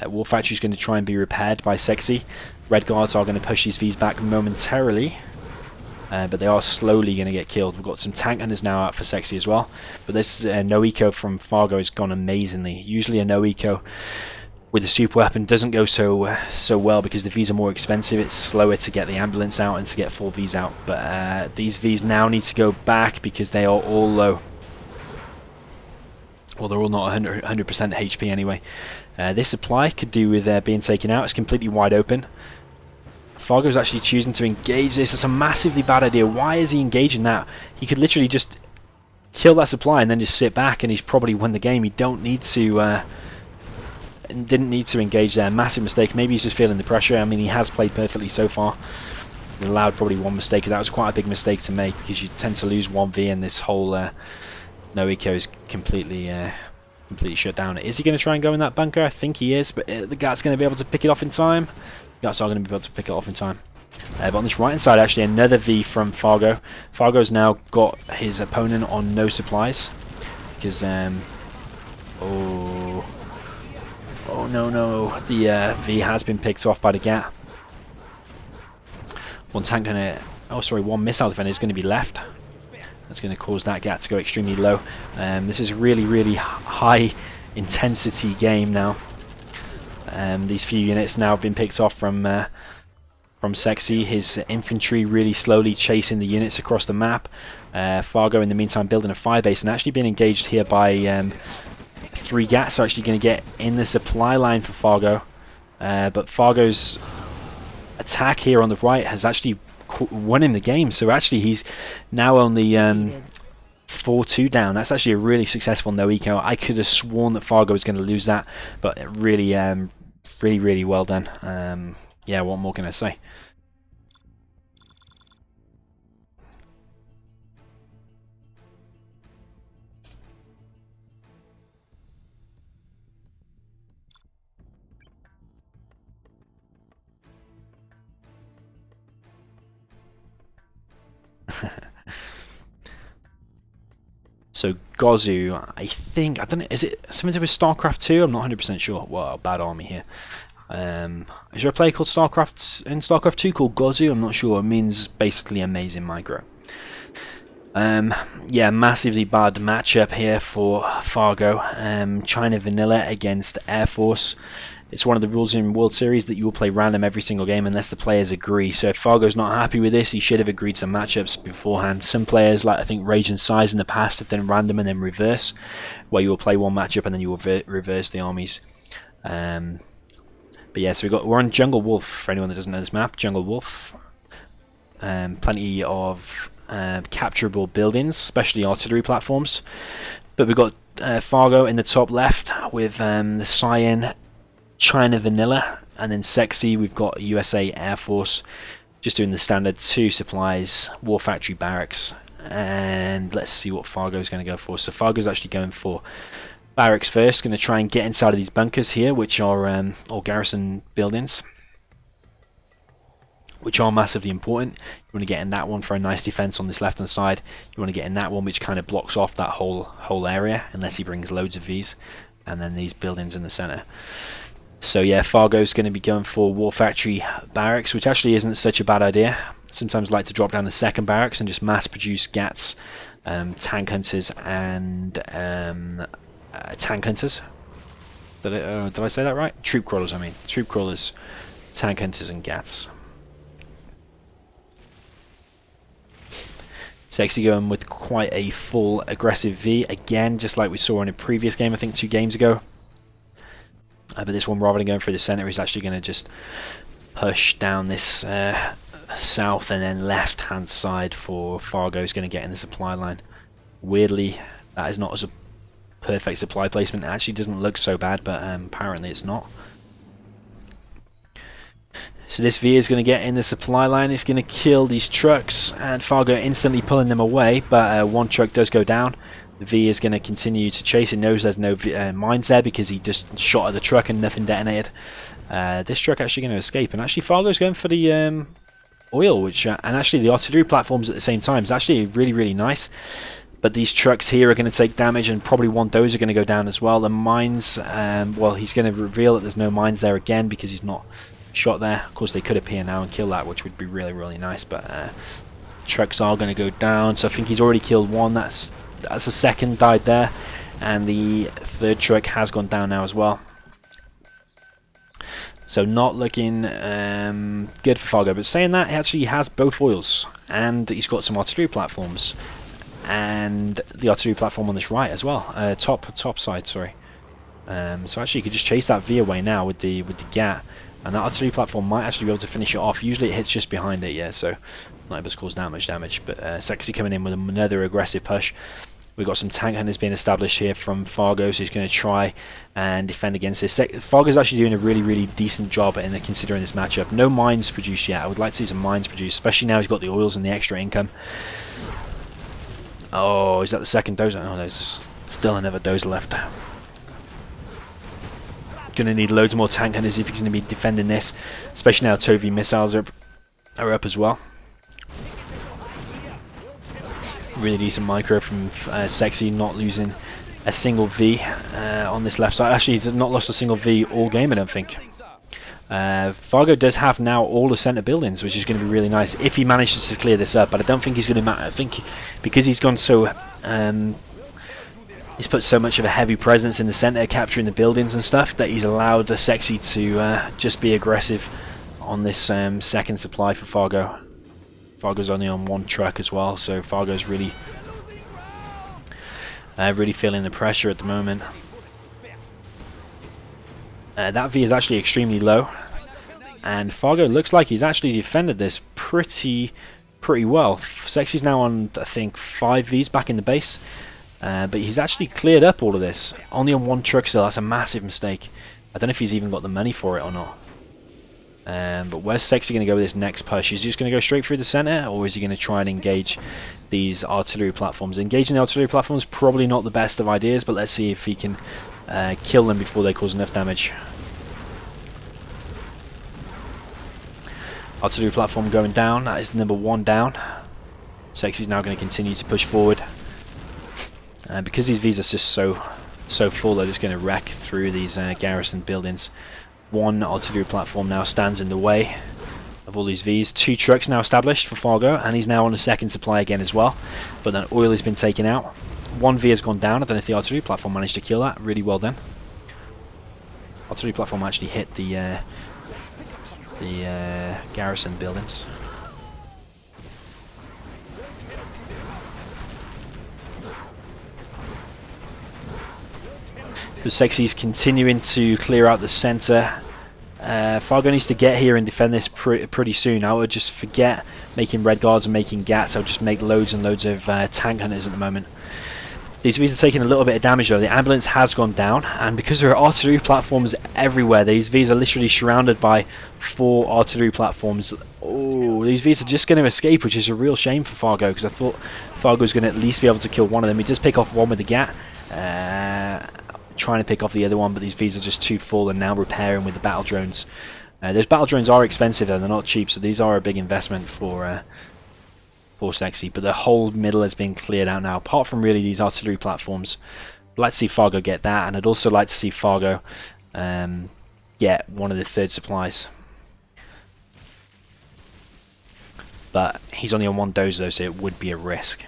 War factory is going to try and be repaired by Sexiie. Red guards are going to push these Vs back momentarily, but they are slowly going to get killed. We've got some tank hunters now out for Sexiie as well, but this no eco from Fargo has gone amazingly. Usually a no eco with a super weapon doesn't go so well because the Vs are more expensive. It's slower to get the ambulance out and to get 4 Vs out, but these Vs now need to go back because they are all low. Well, they're all not 100% HP anyway. This supply could do with being taken out. It's completely wide open. Fargo's actually choosing to engage this. It's a massively bad idea. Why is he engaging that? He could literally just kill that supply and then just sit back and he's probably won the game. He don't need to didn't need to engage there. Massive mistake. Maybe he's just feeling the pressure. I mean, he has played perfectly so far. He's allowed probably 1 mistake. That was quite a big mistake to make because you tend to lose 1V and this whole no eco is completely shut down. Is he going to try and go in that bunker? I think he is, but the GAT's going to be able to pick it off in time. GATs are going to be able to pick it off in time. But on this right hand side, actually, another V from Fargo. Fargo's now got his opponent on no supplies because oh no, the V has been picked off by the GAT. 1 tank gonna, oh sorry, 1 missile defender is going to be left. That's going to cause that GAT to go extremely low. This is a really high intensity game now. These few units now have been picked off from Sexiie. His infantry really slowly chasing the units across the map. Fargo in the meantime building a fire base and actually being engaged here by 3 GATs are actually going to get in the supply line for Fargo. but Fargo's attack here on the right has actually won him the game. So actually he's now only 4-2 down. That's actually a really successful no eco. I could have sworn that Fargo was going to lose that, but really, really well done. Yeah, what more can I say? So Gozu, I don't know, is it something to do with StarCraft 2? I'm not 100% sure. Wow, bad army here. Is there a player called StarCraft 2 called Gozu? I'm not sure. It means basically amazing micro. Yeah, massively bad matchup here for Fargo. China Vanilla against Air Force. It's one of the rules in World Series that you will play random every single game unless the players agree. So if Fargo's not happy with this, he should have agreed some matchups beforehand. Some players, like I think Rage and Size in the past, have done random and then reverse, where you will play one matchup and then you will reverse the armies. But yeah, so we're on Jungle Wolf, for anyone that doesn't know this map. Jungle Wolf. Plenty of capturable buildings, especially artillery platforms. But we've got Fargo in the top left with the Cyan, China Vanilla, and then Sexiie we've got USA Air Force, just doing the standard 2 supplies, War Factory Barracks, and let's see what Fargo's going to go for. So Fargo's actually going for Barracks first, going to try and get inside of these bunkers here, which are or garrison buildings, which are massively important. You want to get in that one for a nice defense on this left hand side. You want to get in that one which kind of blocks off that whole area, unless he brings loads of Vs, and then these buildings in the center. So yeah, Fargo's going to be going for War Factory Barracks, which actually isn't such a bad idea. Sometimes I like to drop down the second barracks and just mass produce GATs, tank hunters, and tank hunters. Did I say that right? Troop crawlers, I mean. Troop crawlers, tank hunters, and GATs. Sexiie going with quite a full aggressive V, again, just like we saw in a previous game, I think 2 games ago. But this one, rather than going through the center, is actually going to just push down this south and then left hand side for Fargo. Is going to get in the supply line. Weirdly, that is not as a perfect supply placement. It actually doesn't look so bad, but apparently it's not. So this V is going to get in the supply line. It's going to kill these trucks, and Fargo instantly pulling them away, but one truck does go down. The V is going to continue to chase. It knows there's no mines there because he just shot at the truck and nothing detonated. This truck actually going to escape, and actually Fargo's going for the oil, which and actually the artillery platforms at the same time is actually really nice. But these trucks here are going to take damage, and probably one of those are going to go down as well. The mines, well, he's going to reveal that there's no mines there again because he's not shot there. Of course, they could appear now and kill that, which would be really nice. But trucks are going to go down, so I think he's already killed one. That's the second died there, and the third truck has gone down now as well. So not looking good for Fargo. But saying that, he actually has both oils, and he's got some artillery platforms, and the artillery platform on this right as well, top side, sorry. So actually, you could just chase that V away now with the GAT, and that artillery platform might actually be able to finish it off. Usually, it hits just behind it, yeah. So not able to cause that much damage. But Sexiie coming in with another aggressive push. We've got some tank hunters being established here from Fargo, so he's going to try and defend against this. Fargo's actually doing a really decent job in considering this matchup. No mines produced yet. I would like to see some mines produced, especially now he's got the oils and the extra income. Oh, is that the second dozer? Oh, there's still another dozer left. Going to need loads more tank hunters if he's going to be defending this, especially now Tovi missiles are up as well. Really decent micro from Sexiie, not losing a single V on this left side. Actually, he's not lost a single V all game, I don't think. Fargo does have now all the center buildings, which is going to be really nice if he manages to clear this up. But I don't think he's going to matter. I think because he's gone so, he's put so much of a heavy presence in the center, capturing the buildings and stuff, that he's allowed Sexiie to just be aggressive on this second supply for Fargo. Fargo's only on one truck as well, so Fargo's really feeling the pressure at the moment. That V is actually extremely low, and Fargo looks like he's actually defended this pretty well. Sexiie's now on, I think, 5 Vs back in the base, but he's actually cleared up all of this. Only on 1 truck still. That's a massive mistake. I don't know if he's even got the money for it or not. But where's Sexiie going to go with this next push? Is he just going to go straight through the center, or is he going to try and engage these artillery platforms? Engaging the artillery platforms probably not the best of ideas, but let's see if he can kill them before they cause enough damage. Artillery platform going down. That is number 1 down. Sexie's now going to continue to push forward. Because these Vs are just so full, they're just going to wreck through these garrison buildings. 1 artillery platform now stands in the way of all these Vs. 2 trucks now established for Fargo, and he's now on a second supply again as well. But then oil has been taken out. 1 V has gone down. I don't know if the artillery platform managed to kill that. Really well done. Artillery platform actually hit the garrison buildings. So Sexie's continuing to clear out the center. Fargo needs to get here and defend this pretty soon. I would just forget making red guards and making gats. I'll just make loads and loads of tank hunters at the moment. These Vs are taking a little bit of damage though. The ambulance has gone down, and because there are artillery platforms everywhere, these Vs are literally surrounded by 4 artillery platforms. Oh, these Vs are just going to escape, which is a real shame for Fargo, because I thought Fargo was going to at least be able to kill one of them. He does pick off one with the gat, trying to pick off the other one, but these Vs are just too full, and now repairing with the battle drones. Those battle drones are expensive though, they're not cheap, so these are a big investment for Sexiie, but the whole middle has been cleared out now, apart from really these artillery platforms. I'd like to see Fargo get that, and I'd also like to see Fargo get one of the 3rd supplies. But he's only on 1 doze though, so it would be a risk.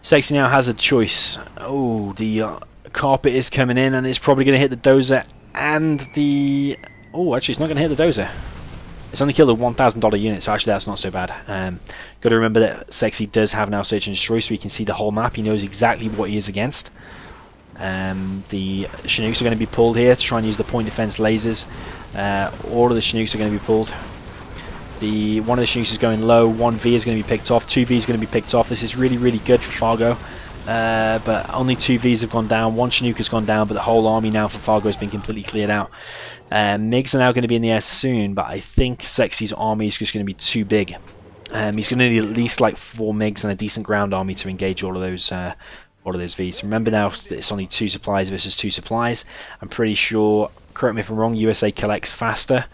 Sexiie now has a choice. Oh, the carpet is coming in, and it's probably going to hit the dozer and the... Oh, actually, it's not going to hit the dozer. It's only killed a $1,000 unit, so actually that's not so bad. Got to remember that Sexiie does have now Search and Destroy, so he can see the whole map. He knows exactly what he is against. The Chinooks are going to be pulled here to try and use the point defense lasers. All of the Chinooks are going to be pulled. One of the Chinooks is going low. 1 V is going to be picked off. 2 V is going to be picked off. This is really, really good for Fargo. But only 2 Vs have gone down. 1 Chinook has gone down, but the whole army now for Fargo has been completely cleared out. MiGs are now going to be in the air soon, but I think Sexie's army is just going to be too big. He's going to need at least like 4 MiGs and a decent ground army to engage all of those Vs. Remember now, it's only 2 supplies versus 2 supplies. I'm pretty sure, correct me if I'm wrong, USA collects faster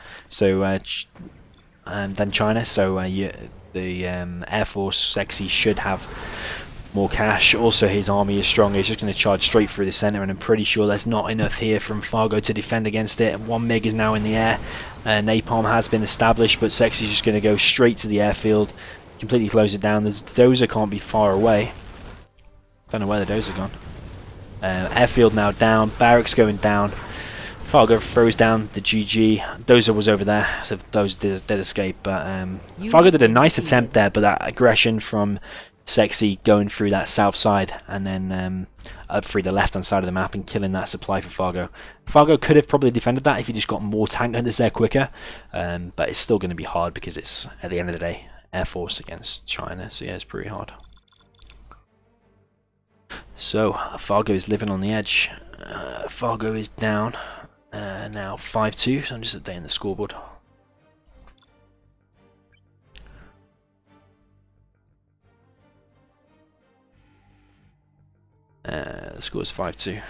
than China, so the Air Force Sexiie should have more cash. Also, his army is stronger. He's just going to charge straight through the center, and I'm pretty sure there's not enough here from Fargo to defend against it. 1 MiG is now in the air. Napalm has been established, but Sexie's just going to go straight to the airfield, completely close it down. The dozer can't be far away. Don't know where the dozer gone. Airfield now down. Barracks going down. Fargo throws down the GG. Dozer was over there, so Dozer did escape. But Fargo did a nice attempt there, but that aggression from Sexiie going through that south side and then up through the left hand side of the map and killing that supply for Fargo. Fargo could have probably defended that if he just got more tank hunters there quicker, but it's still going to be hard because it's, at the end of the day, Air Force against China, so yeah, it's pretty hard. So Fargo is living on the edge. Fargo is down now 5-2, so I'm just updating the scoreboard. The score is 5-2.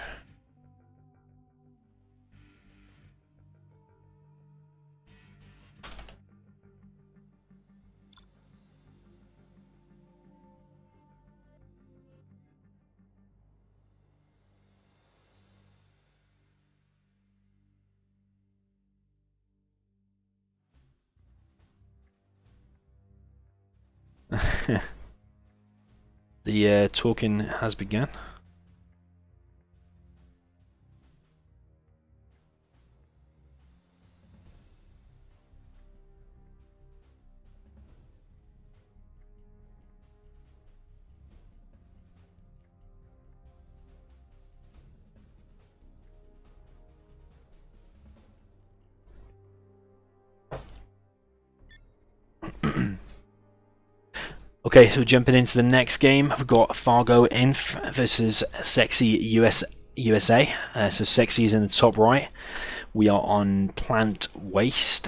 The talking has begun. Okay, so jumping into the next game, we've got Fargo Inf versus Sexiie USA. So Sexiie is in the top right. We are on Plant Waste,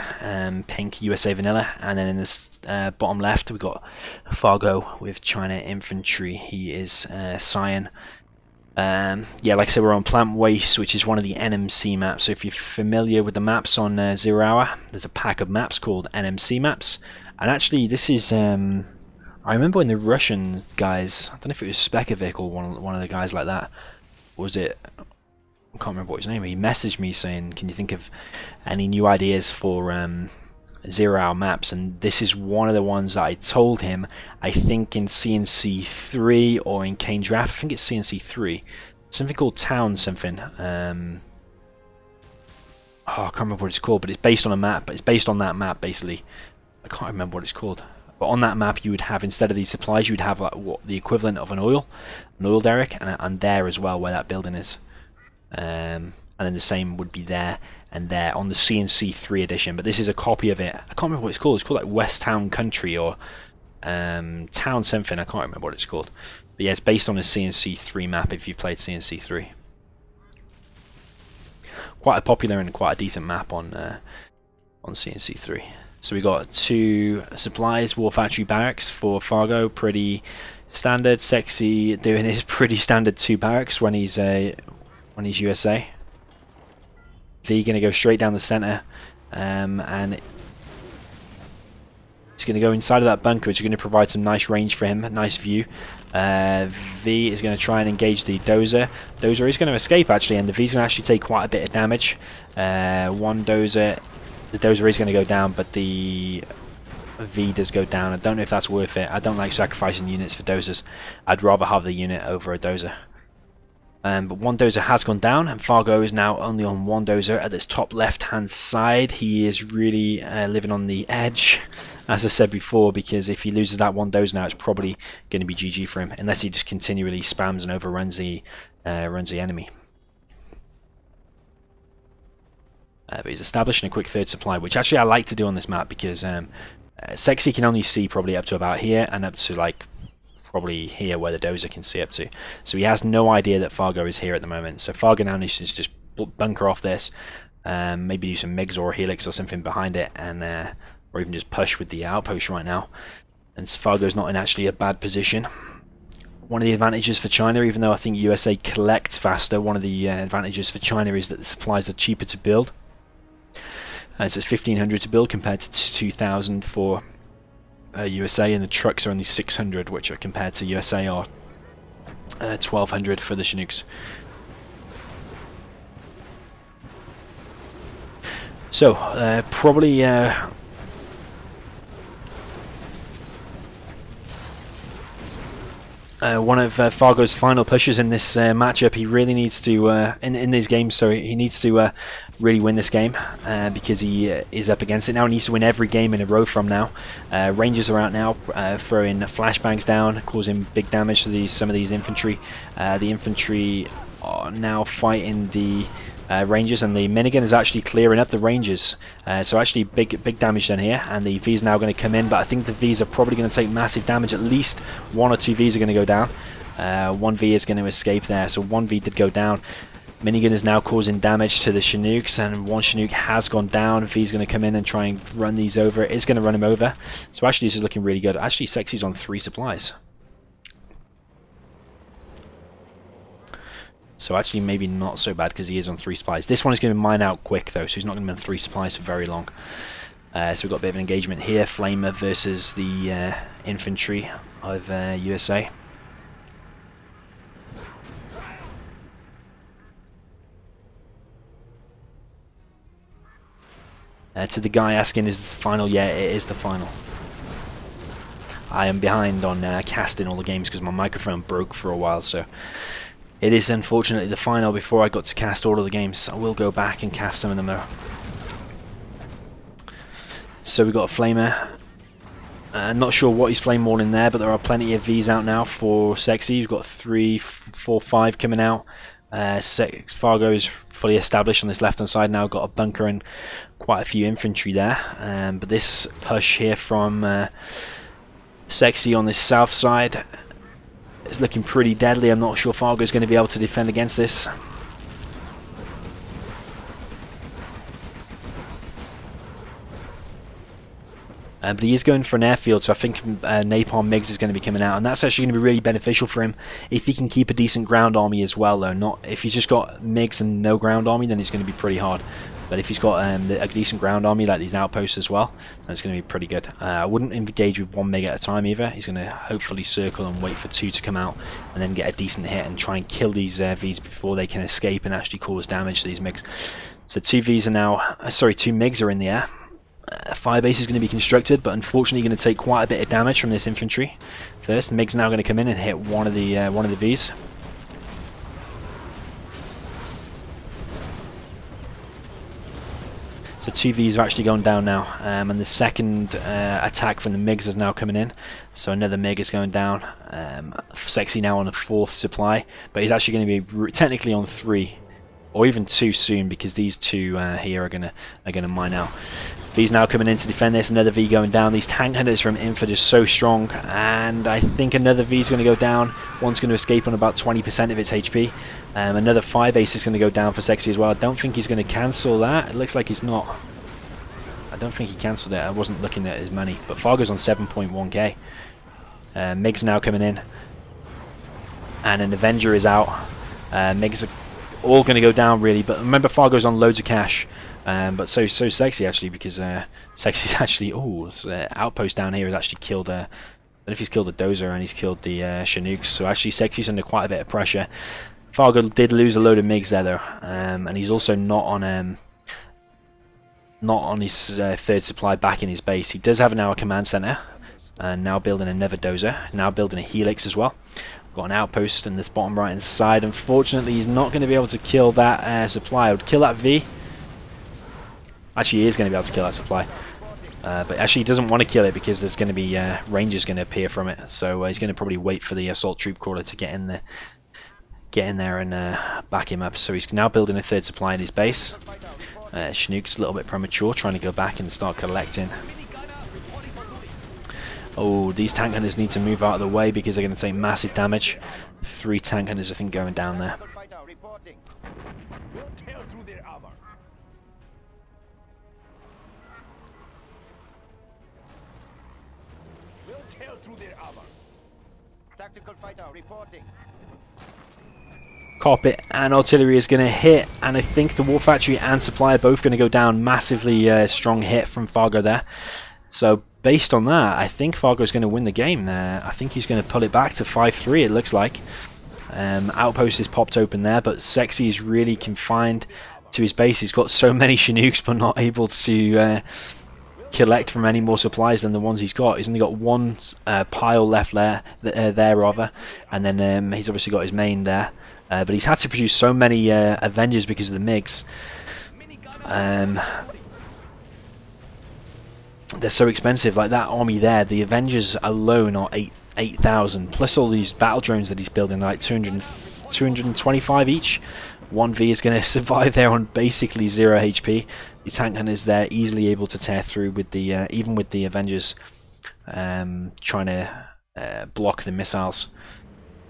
pink USA Vanilla, and then in this bottom left we've got Fargo with China Infantry. He is Cyan. Yeah, like I said, we're on Plant Waste, which is one of the NMC maps. So if you're familiar with the maps on 0 Hour, there's a pack of maps called NMC maps. And actually, this is, I remember when the Russian guys, I don't know if it was Spekovic or one of the guys like that, was it, I can't remember what his name was, he messaged me saying, can you think of any new ideas for 0 Hour maps? And this is one of the ones that I told him, I think in CNC 3 or in Kane Draft, I think it's CNC 3, something called Town something. Oh, I can't remember what it's called, but it's based on a map, but it's based on that map basically. I can't remember what it's called. But on that map you would have, instead of these supplies, you would have like, what, the equivalent of an oil derrick, and there as well where that building is. And then the same would be there and there on the CNC 3 edition, but this is a copy of it. I can't remember what it's called. It's called like West Town Country or Town something. I can't remember what it's called. But yeah, it's based on a CNC 3 map if you've played CNC 3. Quite a popular and quite a decent map on CNC 3. So we got 2 supplies, War Factory Barracks for Fargo, pretty standard. Sexiie doing his pretty standard 2 barracks when he's USA. V going to go straight down the center, and he's going to go inside of that bunker, which is going to provide some nice range for him, a nice view. V is going to try and engage the dozer. Dozer is going to escape actually, and the V's going to actually take quite a bit of damage. One dozer, the dozer is going to go down, but the V does go down. I don't know if that's worth it. I don't like sacrificing units for dozers. I'd rather have the unit over a dozer. But one dozer has gone down, and Fargo is now only on one dozer at this top left hand side. He is really living on the edge, as I said before, because if he loses that one dozer now, it's probably going to be GG for him, unless he just continually spams and overruns the enemy. But he's establishing a quick third supply, which actually I like to do on this map, because Sexiie can only see probably up to about here, and up to like probably here where the dozer can see up to. So he has no idea that Fargo is here at the moment. So Fargo now needs to just bunker off this, maybe do some MiGs or a Helix or something behind it, and or even just push with the outpost right now. And Fargo's not in actually a bad position. One of the advantages for China, even though I think USA collects faster, one of the advantages for China is that the supplies are cheaper to build. So it's 1,500 to build compared to 2,000 for USA, and the trucks are only 600, which are compared to USA are 1,200 for the Chinooks. So probably one of Fargo's final pushes in this matchup. He really needs to in these games. Sorry, he needs to really win this game because he is up against it now. He needs to win every game in a row from now. Rangers are out now, throwing flashbangs down, causing big damage to some of these infantry. The infantry are now fighting the Rangers, and the minigun is actually clearing up the Rangers. So actually big damage done here, and the V's now going to come in, but I think the V's are probably going to take massive damage. At least 1 or 2 V's are going to go down. 1 V is going to escape there, so 1 V did go down. Minigun is now causing damage to the Chinooks, and 1 Chinook has gone down. V's going to come in and try and run these over. It is going to run him over. So actually this is looking really good. Actually Sexie's on 3 supplies. So actually maybe not so bad because he is on 3 supplies. This one is going to mine out quick though, so he's not going to be on 3 supplies for very long. So we've got a bit of an engagement here. Flamer versus the infantry of USA. To the guy asking, is this the final? Yeah, it is the final. I am behind on casting all the games because my microphone broke for a while, so it is unfortunately the final before I got to cast all of the games. I will go back and cast some of them though. So we got a Flamer. Not sure what he's flame walling there, but there are plenty of V's out now for Sexiie. We've got 3, 4, 5 coming out. Fargo is fully established on this left hand side now, got a bunker and quite a few infantry there, but this push here from Sexiie on this south side. It's looking pretty deadly. I'm not sure Fargo's going to be able to defend against this. But he is going for an airfield, so I think Napalm MiGs is going to be coming out, and that's actually going to be really beneficial for him if he can keep a decent ground army as well, though. Not if he's just got MiGs and no ground army, then it's going to be pretty hard. But if he's got a decent ground army like these outposts as well, then it's going to be pretty good. I wouldn't engage with one MiG at a time either. He's going to hopefully circle and wait for 2 to come out, and then get a decent hit and try and kill these Vs before they can escape and actually cause damage to these MiGs. So 2 Vs are now, sorry, 2 MiGs are in the air. Firebase is going to be constructed, but unfortunately going to take quite a bit of damage from this infantry. First, MiG's now going to come in and hit one of the Vs. So 2 Vs are actually going down now, and the second attack from the MiGs is now coming in. So another MiG is going down. Sexiie now on a 4th supply, but he's actually going to be technically on 3, or even 2 soon, because these 2 here are gonna mine out. V's now coming in to defend this. Another V going down. These tank hunters from Inf are just so strong, and I think another V is going to go down. One's going to escape on about 20% of its HP. Another Firebase is going to go down for Sexiie as well. I don't think he's going to cancel that. It looks like he's not. I don't think he cancelled it. I wasn't looking at his money, but Fargo's on 7.1k. MiG's now coming in, and an Avenger is out. MiGs are all going to go down really, but remember Fargo's on loads of cash. But so Sexiie actually, because Sexie's actually, outpost down here has actually killed, I don't know if he's killed a dozer and he's killed the Chinooks, so actually Sexie's under quite a bit of pressure. Fargo did lose a load of MiGs there though, and he's also not on his 3rd supply back in his base. He does have now a command center, and now building another dozer, now building a helix as well. Got an outpost in this bottom right hand side. Unfortunately he's not going to be able to kill that supply. I would kill that V. Actually, he is going to be able to kill that supply, but actually he doesn't want to kill it because there's going to be rangers going to appear from it. So he's going to probably wait for the assault troop crawler to get in there and back him up. So he's now building a 3rd supply in his base. Chinook's a little bit premature, trying to go back and start collecting. Oh, these tank hunters need to move out of the way because they're going to take massive damage. 3 tank hunters, I think, going down there. Tactical fighter reporting. Carpet and artillery is going to hit, and I think the war factory and supply are both going to go down. Massively strong hit from Fargo there. So based on that, I think Fargo's going to win the game there. I think he's going to pull it back to 5-3, it looks like. Outpost is popped open there, but Sexiie is really confined to his base. He's got so many Chinooks, but not able to collect from any more supplies than the ones he's got. He's only got 1 pile left there, and then he's obviously got his main there. But he's had to produce so many Avengers because of the MiGs. They're so expensive. Like that army there, the Avengers alone are 8,000, plus all these battle drones that he's building, like 225 each. 1V is going to survive there on basically 0 HP. The tank hunters there easily able to tear through with the even with the Avengers trying to block the missiles.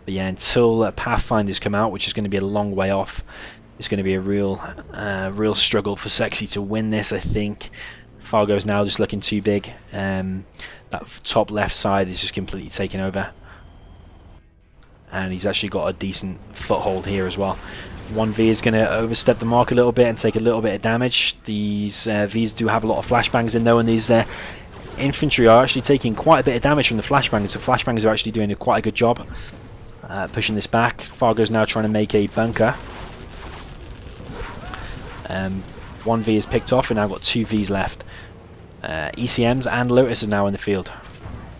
But yeah, until Pathfinders come out, which is going to be a long way off, it's going to be a real struggle for Sexiie to win this, I think. Fargo's now just looking too big. That top left side is just completely taken over, and he's actually got a decent foothold here as well. 1V is going to overstep the mark a little bit and take a little bit of damage. These Vs do have a lot of flashbangs in though, and these infantry are actually taking quite a bit of damage from the flashbangs. The flashbangs are actually doing quite a good job pushing this back. Fargo's now trying to make a bunker. 1V is picked off, and now got 2 Vs left. ECMs and Lotus are now in the field.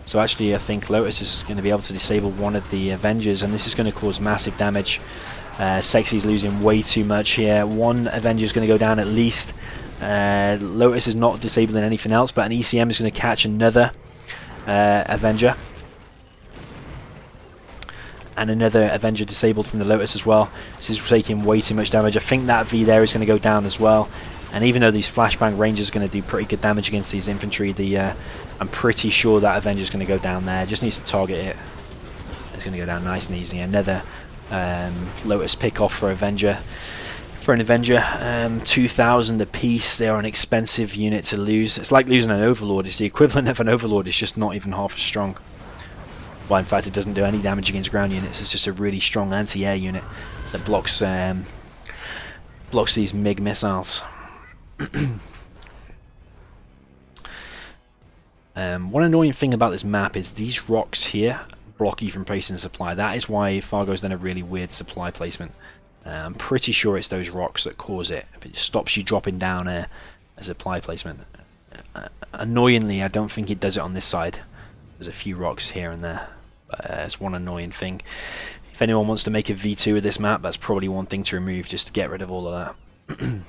So actually I think Lotus is going to be able to disable one of the Avengers, and this is going to cause massive damage. Sexie's losing way too much here. 1 Avenger is going to go down at least. Lotus is not disabling anything else, but an ECM is going to catch another Avenger. And another Avenger disabled from the Lotus as well. This is taking way too much damage. I think that V there is going to go down as well. And even though these flashbang rangers are going to do pretty good damage against these infantry, I'm pretty sure that Avenger's going to go down there. Just needs to target it. It's going to go down nice and easy. Another Lotus pick off for Avenger. For an Avenger, 2,000 apiece. They are an expensive unit to lose. It's like losing an Overlord. It's the equivalent of an Overlord. It's just not even half as strong. Well, in fact, it doesn't do any damage against ground units. It's just a really strong anti-air unit that blocks these MiG missiles. One annoying thing about this map is these rocks here block you from placing supply. That is why Fargo's done a really weird supply placement. I'm pretty sure it's those rocks that cause it. It stops you dropping down a supply placement. Annoyingly, I don't think it does it on this side. There's a few rocks here and there. It's one annoying thing. If anyone wants to make a V2 of this map, that's probably one thing to remove, just to get rid of all of that.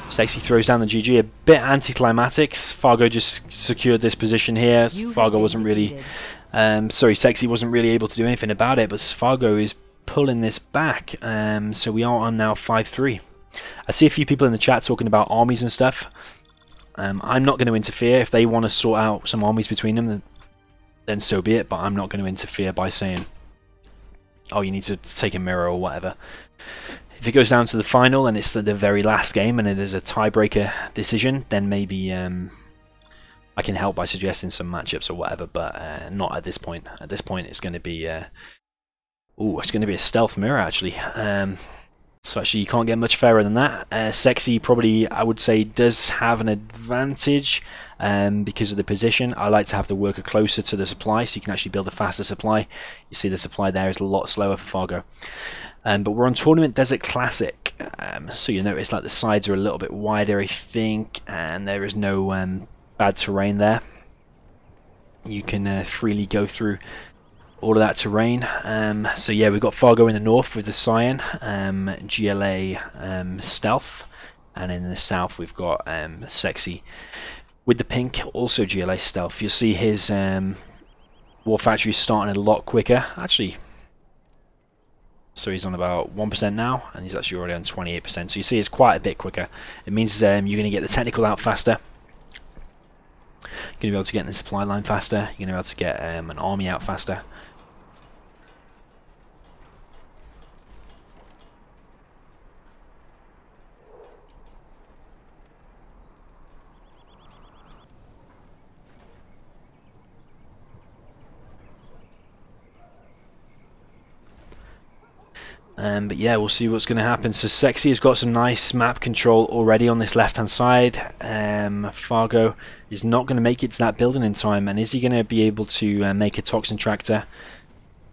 Sexiie throws down the GG, a bit anticlimactic. Fargo just secured this position here. Fargo wasn't really, Sexiie wasn't really able to do anything about it, but Fargo is pulling this back. So we are on now 5-3. I see a few people in the chat talking about armies and stuff. I'm not going to interfere. If they want to sort out some armies between them, then so be it, but I'm not going to interfere by saying, oh, you need to take a mirror or whatever. If it goes down to the final and it's the very last game and it is a tiebreaker decision, then maybe I can help by suggesting some matchups or whatever, but not at this point. At this point, it's going to be it's going to be a stealth mirror actually. So actually, you can't get much fairer than that. Sexiie probably, I would say, does have an advantage because of the position. I like to have the worker closer to the supply so you can actually build a faster supply. You see the supply there is a lot slower for Fargo. But we're on Tournament Desert Classic, so you notice like the sides are a little bit wider, I think, and there is no bad terrain there. You can freely go through all of that terrain. So yeah, we've got Fargo in the north with the Cyan, GLA Stealth, and in the south we've got Sexiie with the pink, also GLA Stealth. You'll see his War Factory starting a lot quicker, actually. So he's on about 1% now, and he's actually already on 28%. So you see it's quite a bit quicker. It means you're going to get the technical out faster. You're going to be able to get in the supply line faster. You're going to be able to get an army out faster. But yeah, we'll see what's going to happen. So Sexiie has got some nice map control already on this left hand side. Fargo is not going to make it to that building in time, and is he going to be able to make a Toxin Tractor?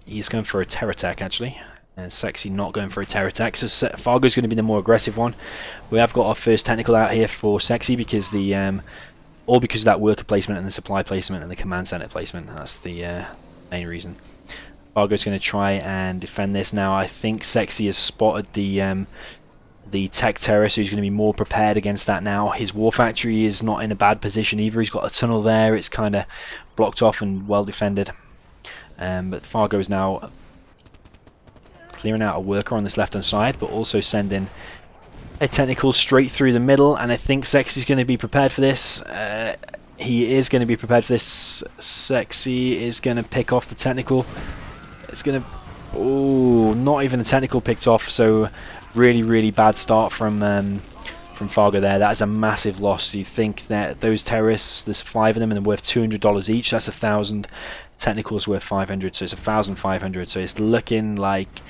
He's going for a Terror Attack actually. Sexiie not going for a Terror Attack, so Fargo's going to be the more aggressive one. We have got our first technical out here for Sexiie because the all because of that worker placement and the supply placement and the command center placement. That's the main reason. Fargo's going to try and defend this now. I think Sexiie has spotted the tech terror, so he's going to be more prepared against that now. His War Factory is not in a bad position either. He's got a tunnel there. It's kind of blocked off and well defended. But Fargo is now clearing out a worker on this left-hand side, but also sending a technical straight through the middle. And I think Sexie's going to be prepared for this. He is going to be prepared for this. Sexiie is going to pick off the technical. It's going to... Oh, not even a technical picked off, so really, really bad start from Fargo there. That is a massive loss. You think that those terrorists, there's 5 of them and they're worth $200 each. That's 1,000. Technicals worth 500, so it's 1,500. So it's looking like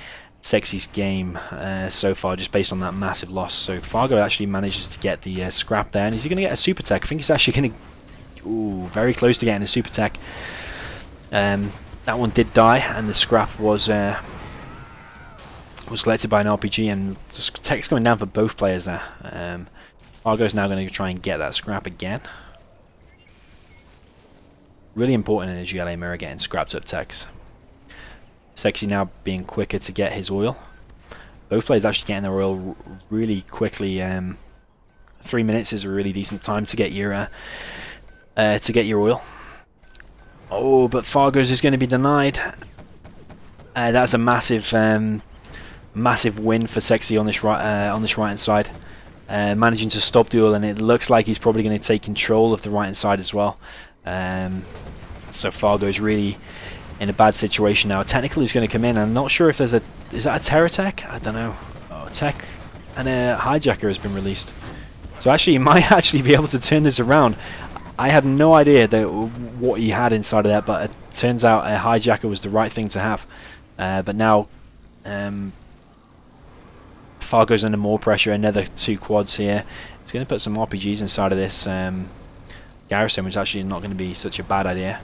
Sexie's game so far, just based on that massive loss. So Fargo actually manages to get the scrap there, and is he going to get a super tech? I think he's actually going to... Ooh, very close to getting a super tech. That one did die, and the scrap was collected by an RPG, and tech's going down for both players there. Fargo's now going to try and get that scrap again. Really important in a GLA mirror getting scrapped up techs. Sexiie now being quicker to get his oil. Both players actually getting their oil really quickly. 3 minutes is a really decent time to get your oil. Oh, but Fargo's is going to be denied. That's a massive massive win for Sexiie on this right hand side. Managing to stop the oil, and it looks like he's probably going to take control of the right hand side as well. So Fargo is really in a bad situation now. Technical is going to come in. I'm not sure if there's is that a TerraTech? I don't know. Oh, tech and a hijacker has been released. So actually he might actually be able to turn this around. I had no idea what he had inside of that, but it turns out a hijacker was the right thing to have. But now Fargo's under more pressure. Another 2 quads here. He's going to put some RPGs inside of this garrison, which is actually not going to be such a bad idea.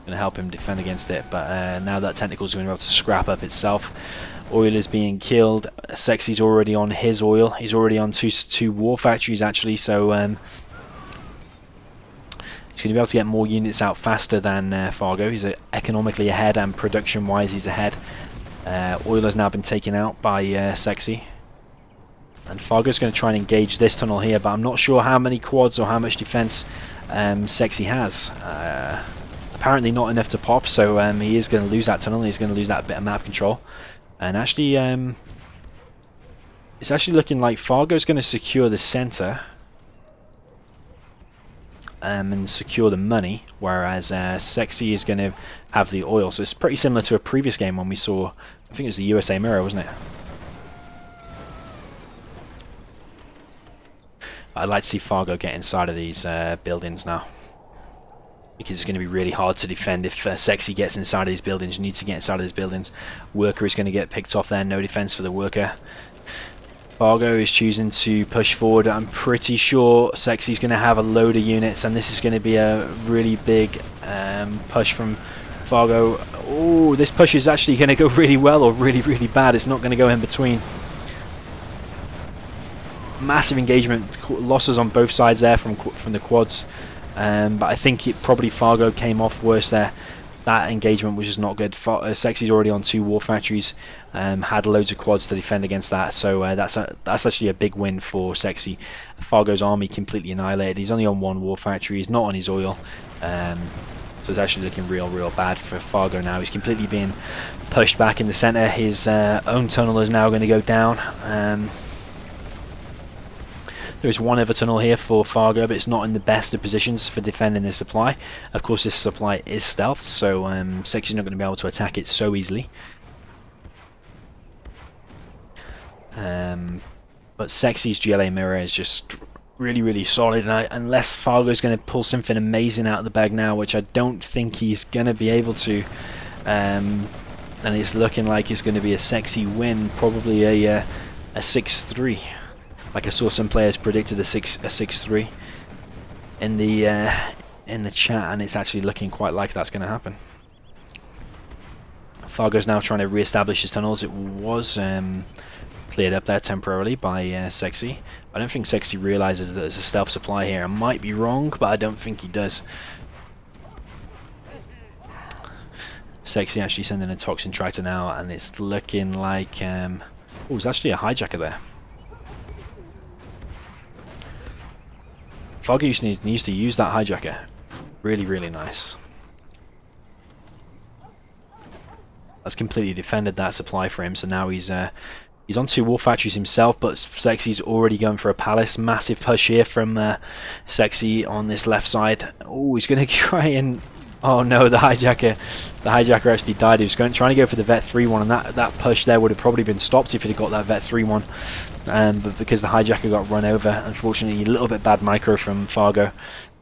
Going to help him defend against it. But now that Tentacle's going to be able to scrap up itself. Oil is being killed. Sexie's already on his oil. He's already on two war factories actually. So he's going to be able to get more units out faster than Fargo. He's economically ahead, and production-wise he's ahead. Oil has now been taken out by Sexiie. And Fargo's going to try and engage this tunnel here, but I'm not sure how many quads or how much defense Sexiie has. Apparently not enough to pop, so he is going to lose that tunnel. He's going to lose that bit of map control. And actually, it's actually looking like Fargo's going to secure the center and secure the money, whereas Sexiie is going to have the oil. So it's pretty similar to a previous game when we saw, I think it was the USA mirror, wasn't it? I'd like to see Fargo get inside of these buildings now, because it's going to be really hard to defend if Sexiie gets inside of these buildings. You need to get inside of these buildings. Worker is going to get picked off there. No defense for the worker. Fargo is choosing to push forward. I'm pretty sure Sexie's going to have a load of units, and this is going to be a really big push from Fargo. Oh, this push is actually going to go really well or really, really bad. It's not going to go in between. Massive engagement, losses on both sides there from the quads. But I think probably Fargo came off worse there. That engagement was just not good. Sexie's already on 2 war factories, had loads of quads to defend against that, so that's actually a big win for Sexiie. Fargo's army completely annihilated. He's only on 1 war factory. He's not on his oil, so it's actually looking real bad for Fargo now. He's completely being pushed back in the center. His own tunnel is now going to go down. There is one other tunnel here for Fargo, but it's not in the best of positions for defending this supply. Of course, this supply is stealth, so Sexie's not going to be able to attack it so easily. But Sexie's GLA mirror is just really solid, and unless Fargo's going to pull something amazing out of the bag now, which I don't think he's going to be able to, and it's looking like it's going to be a Sexiie win, probably a 6-3. Like I saw some players predicted a 6-3 in the chat, and it's actually looking quite like that's going to happen. Fargo's now trying to re-establish his tunnels. It was cleared up there temporarily by Sexiie. I don't think Sexiie realizes that there's a stealth supply here. I might be wrong, but I don't think he does. Sexiie actually sending a toxin tractor now, and it's looking like oh, there's actually a hijacker there. Fargo needs to use that hijacker. Really nice. That's completely defended that supply for him, so now he's on 2 war factories himself, but Sexie's already going for a palace. Massive push here from Sexiie on this left side. Oh, he's going to try and... Oh no, the hijacker actually died. He was trying to go for the Vet 3-1, and that push there would have probably been stopped if he'd have got that Vet 3-1. But because the hijacker got run over, unfortunately, a little bit bad micro from Fargo.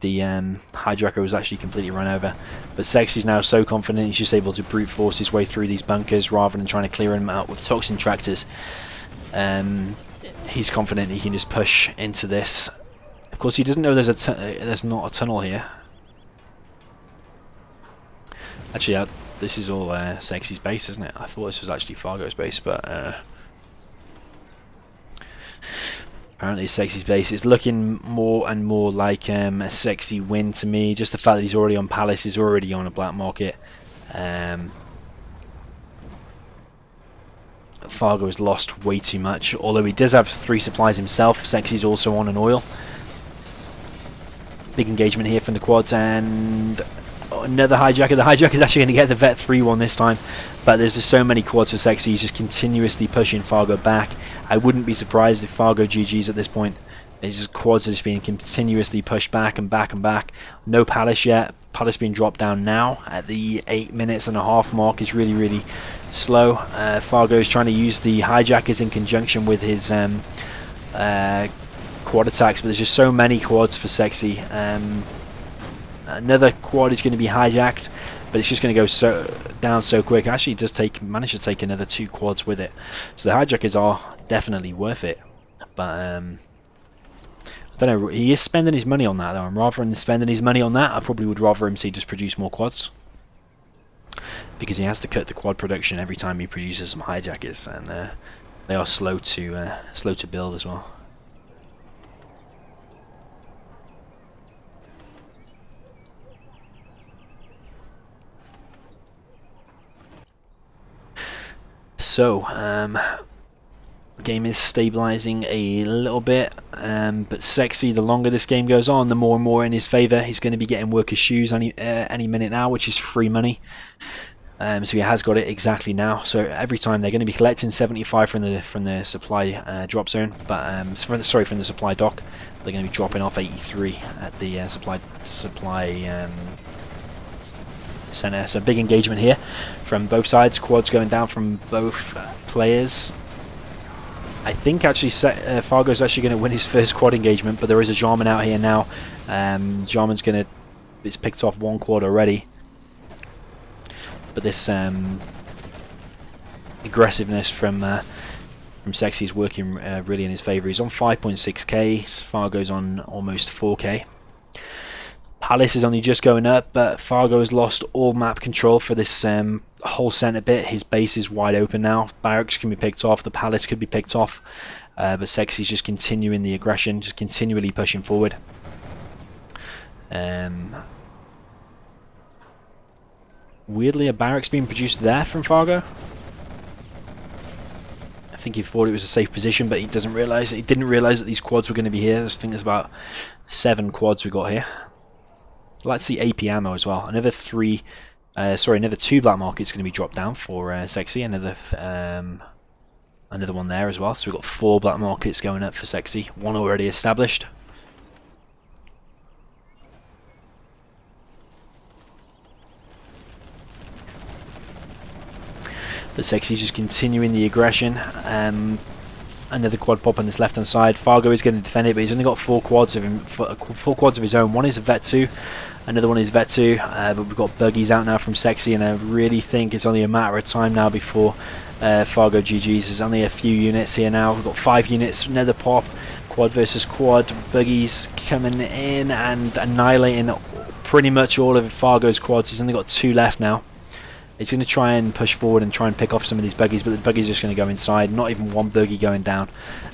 The hijacker was actually completely run over. But Sexie's now so confident he's just able to brute force his way through these bunkers rather than trying to clear them out with toxin tractors. He's confident he can just push into this. Of course, he doesn't know there's not a tunnel here. Actually, this is all Sexie's base, isn't it? I thought this was actually Fargo's base, but Apparently Sexie's base. It's looking more and more like a Sexiie win to me. Just the fact that he's already on Palace, he's already on a black market. Fargo has lost way too much, although he does have 3 supplies himself. Sexie's also on an oil. Big engagement here from the quads, and another hijacker. The hijacker is actually going to get the Vet 3-1 this time, but there's just so many quads for Sexiie. He's just continuously pushing Fargo back. I wouldn't be surprised if Fargo GG's at this point. His quads are just being continuously pushed back and back and back. No Palace yet. Palace being dropped down now at the 8 minutes and a half mark. Is really, really slow. Fargo is trying to use the hijackers in conjunction with his quad attacks, but there's just so many quads for Sexiie. Another quad is going to be hijacked, but it's just going to go down so quick. Actually, it does manage to take another 2 quads with it. So the hijackers are definitely worth it. But I don't know. He is spending his money on that, though. And rather than spending his money on that, I probably would rather him see just produce more quads, because he has to cut the quad production every time he produces some hijackers, and they are slow to build as well. So, game is stabilizing a little bit, but Sexiie, the longer this game goes on, the more and more in his favor. He's going to be getting workers' shoes any minute now, which is free money. So he has got it exactly now. So every time they're going to be collecting 75 from the supply drop zone, but from the supply dock. They're going to be dropping off 83 at the supply center. So big engagement here from both sides. Quads going down from both players. I think actually Fargo's actually going to win his first quad engagement, but there is a Jarman out here now. Jarman's it's picked off 1 quad already. But this aggressiveness from Sexiie is working really in his favour. He's on 5.6k. Fargo's on almost 4k. Palace is only just going up, but Fargo has lost all map control for this whole centre bit. His base is wide open now. Barracks can be picked off. The Palace could be picked off. But Sexie's just continuing the aggression, just continually pushing forward. Weirdly, a barracks being produced there from Fargo. I think he thought it was a safe position, but he didn't realise that these quads were going to be here. I think there's about 7 quads we got here. Let's see AP ammo as well. Another 2 black markets going to be dropped down for Sexiie. Another one there as well. So we've got 4 black markets going up for Sexiie. 1 already established. But Sexie's just continuing the aggression. Another quad pop on this left hand side. Fargo is going to defend it, but he's only got 4 quads of his own. One is a Vet 2, another one is Vet 2, but we've got buggies out now from Sexiie, and I really think it's only a matter of time now before Fargo GG's. There's only a few units here now. We've got 5 units, another pop, quad versus quad, buggies coming in and annihilating pretty much all of Fargo's quads. He's only got 2 left now. He's going to try and push forward and try and pick off some of these buggies, but the buggies are just going to go inside. Not even 1 buggy going down,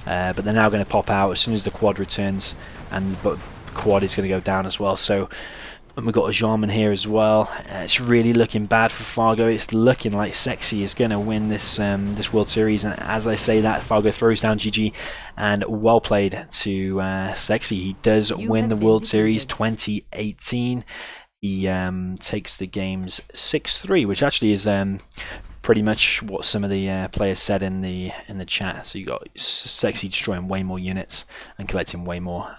but they're now going to pop out as soon as the quad returns, and the quad is going to go down as well. So, and we've got a Jarman here as well. It's really looking bad for Fargo. It's looking like Sexiie is going to win this this World Series, and as I say that, Fargo throws down GG, and well played to Sexiie. He does win the World Series 2018. He takes the games 6-3, which actually is pretty much what some of the players said in the chat. So you got Sexiie destroying way more units and collecting way more.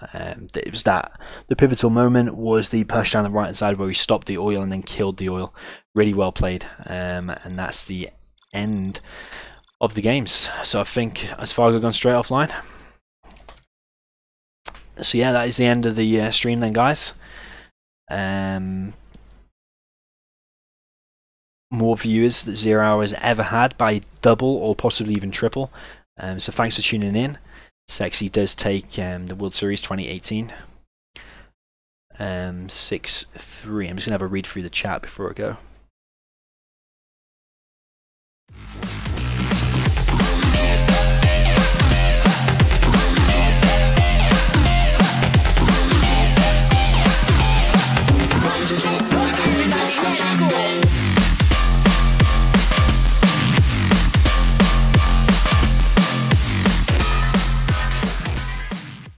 It was that the pivotal moment was the push down the right hand side where he stopped the oil and then killed the oil. Really well played, and that's the end of the games. So I think, has Fargo gone straight offline? So yeah, that is the end of the stream then, guys. More viewers that Zero Hour has ever had by double or possibly even triple. So thanks for tuning in. Sexiie does take the World Series 2018. 6-3. I'm just gonna have a read through the chat before I go.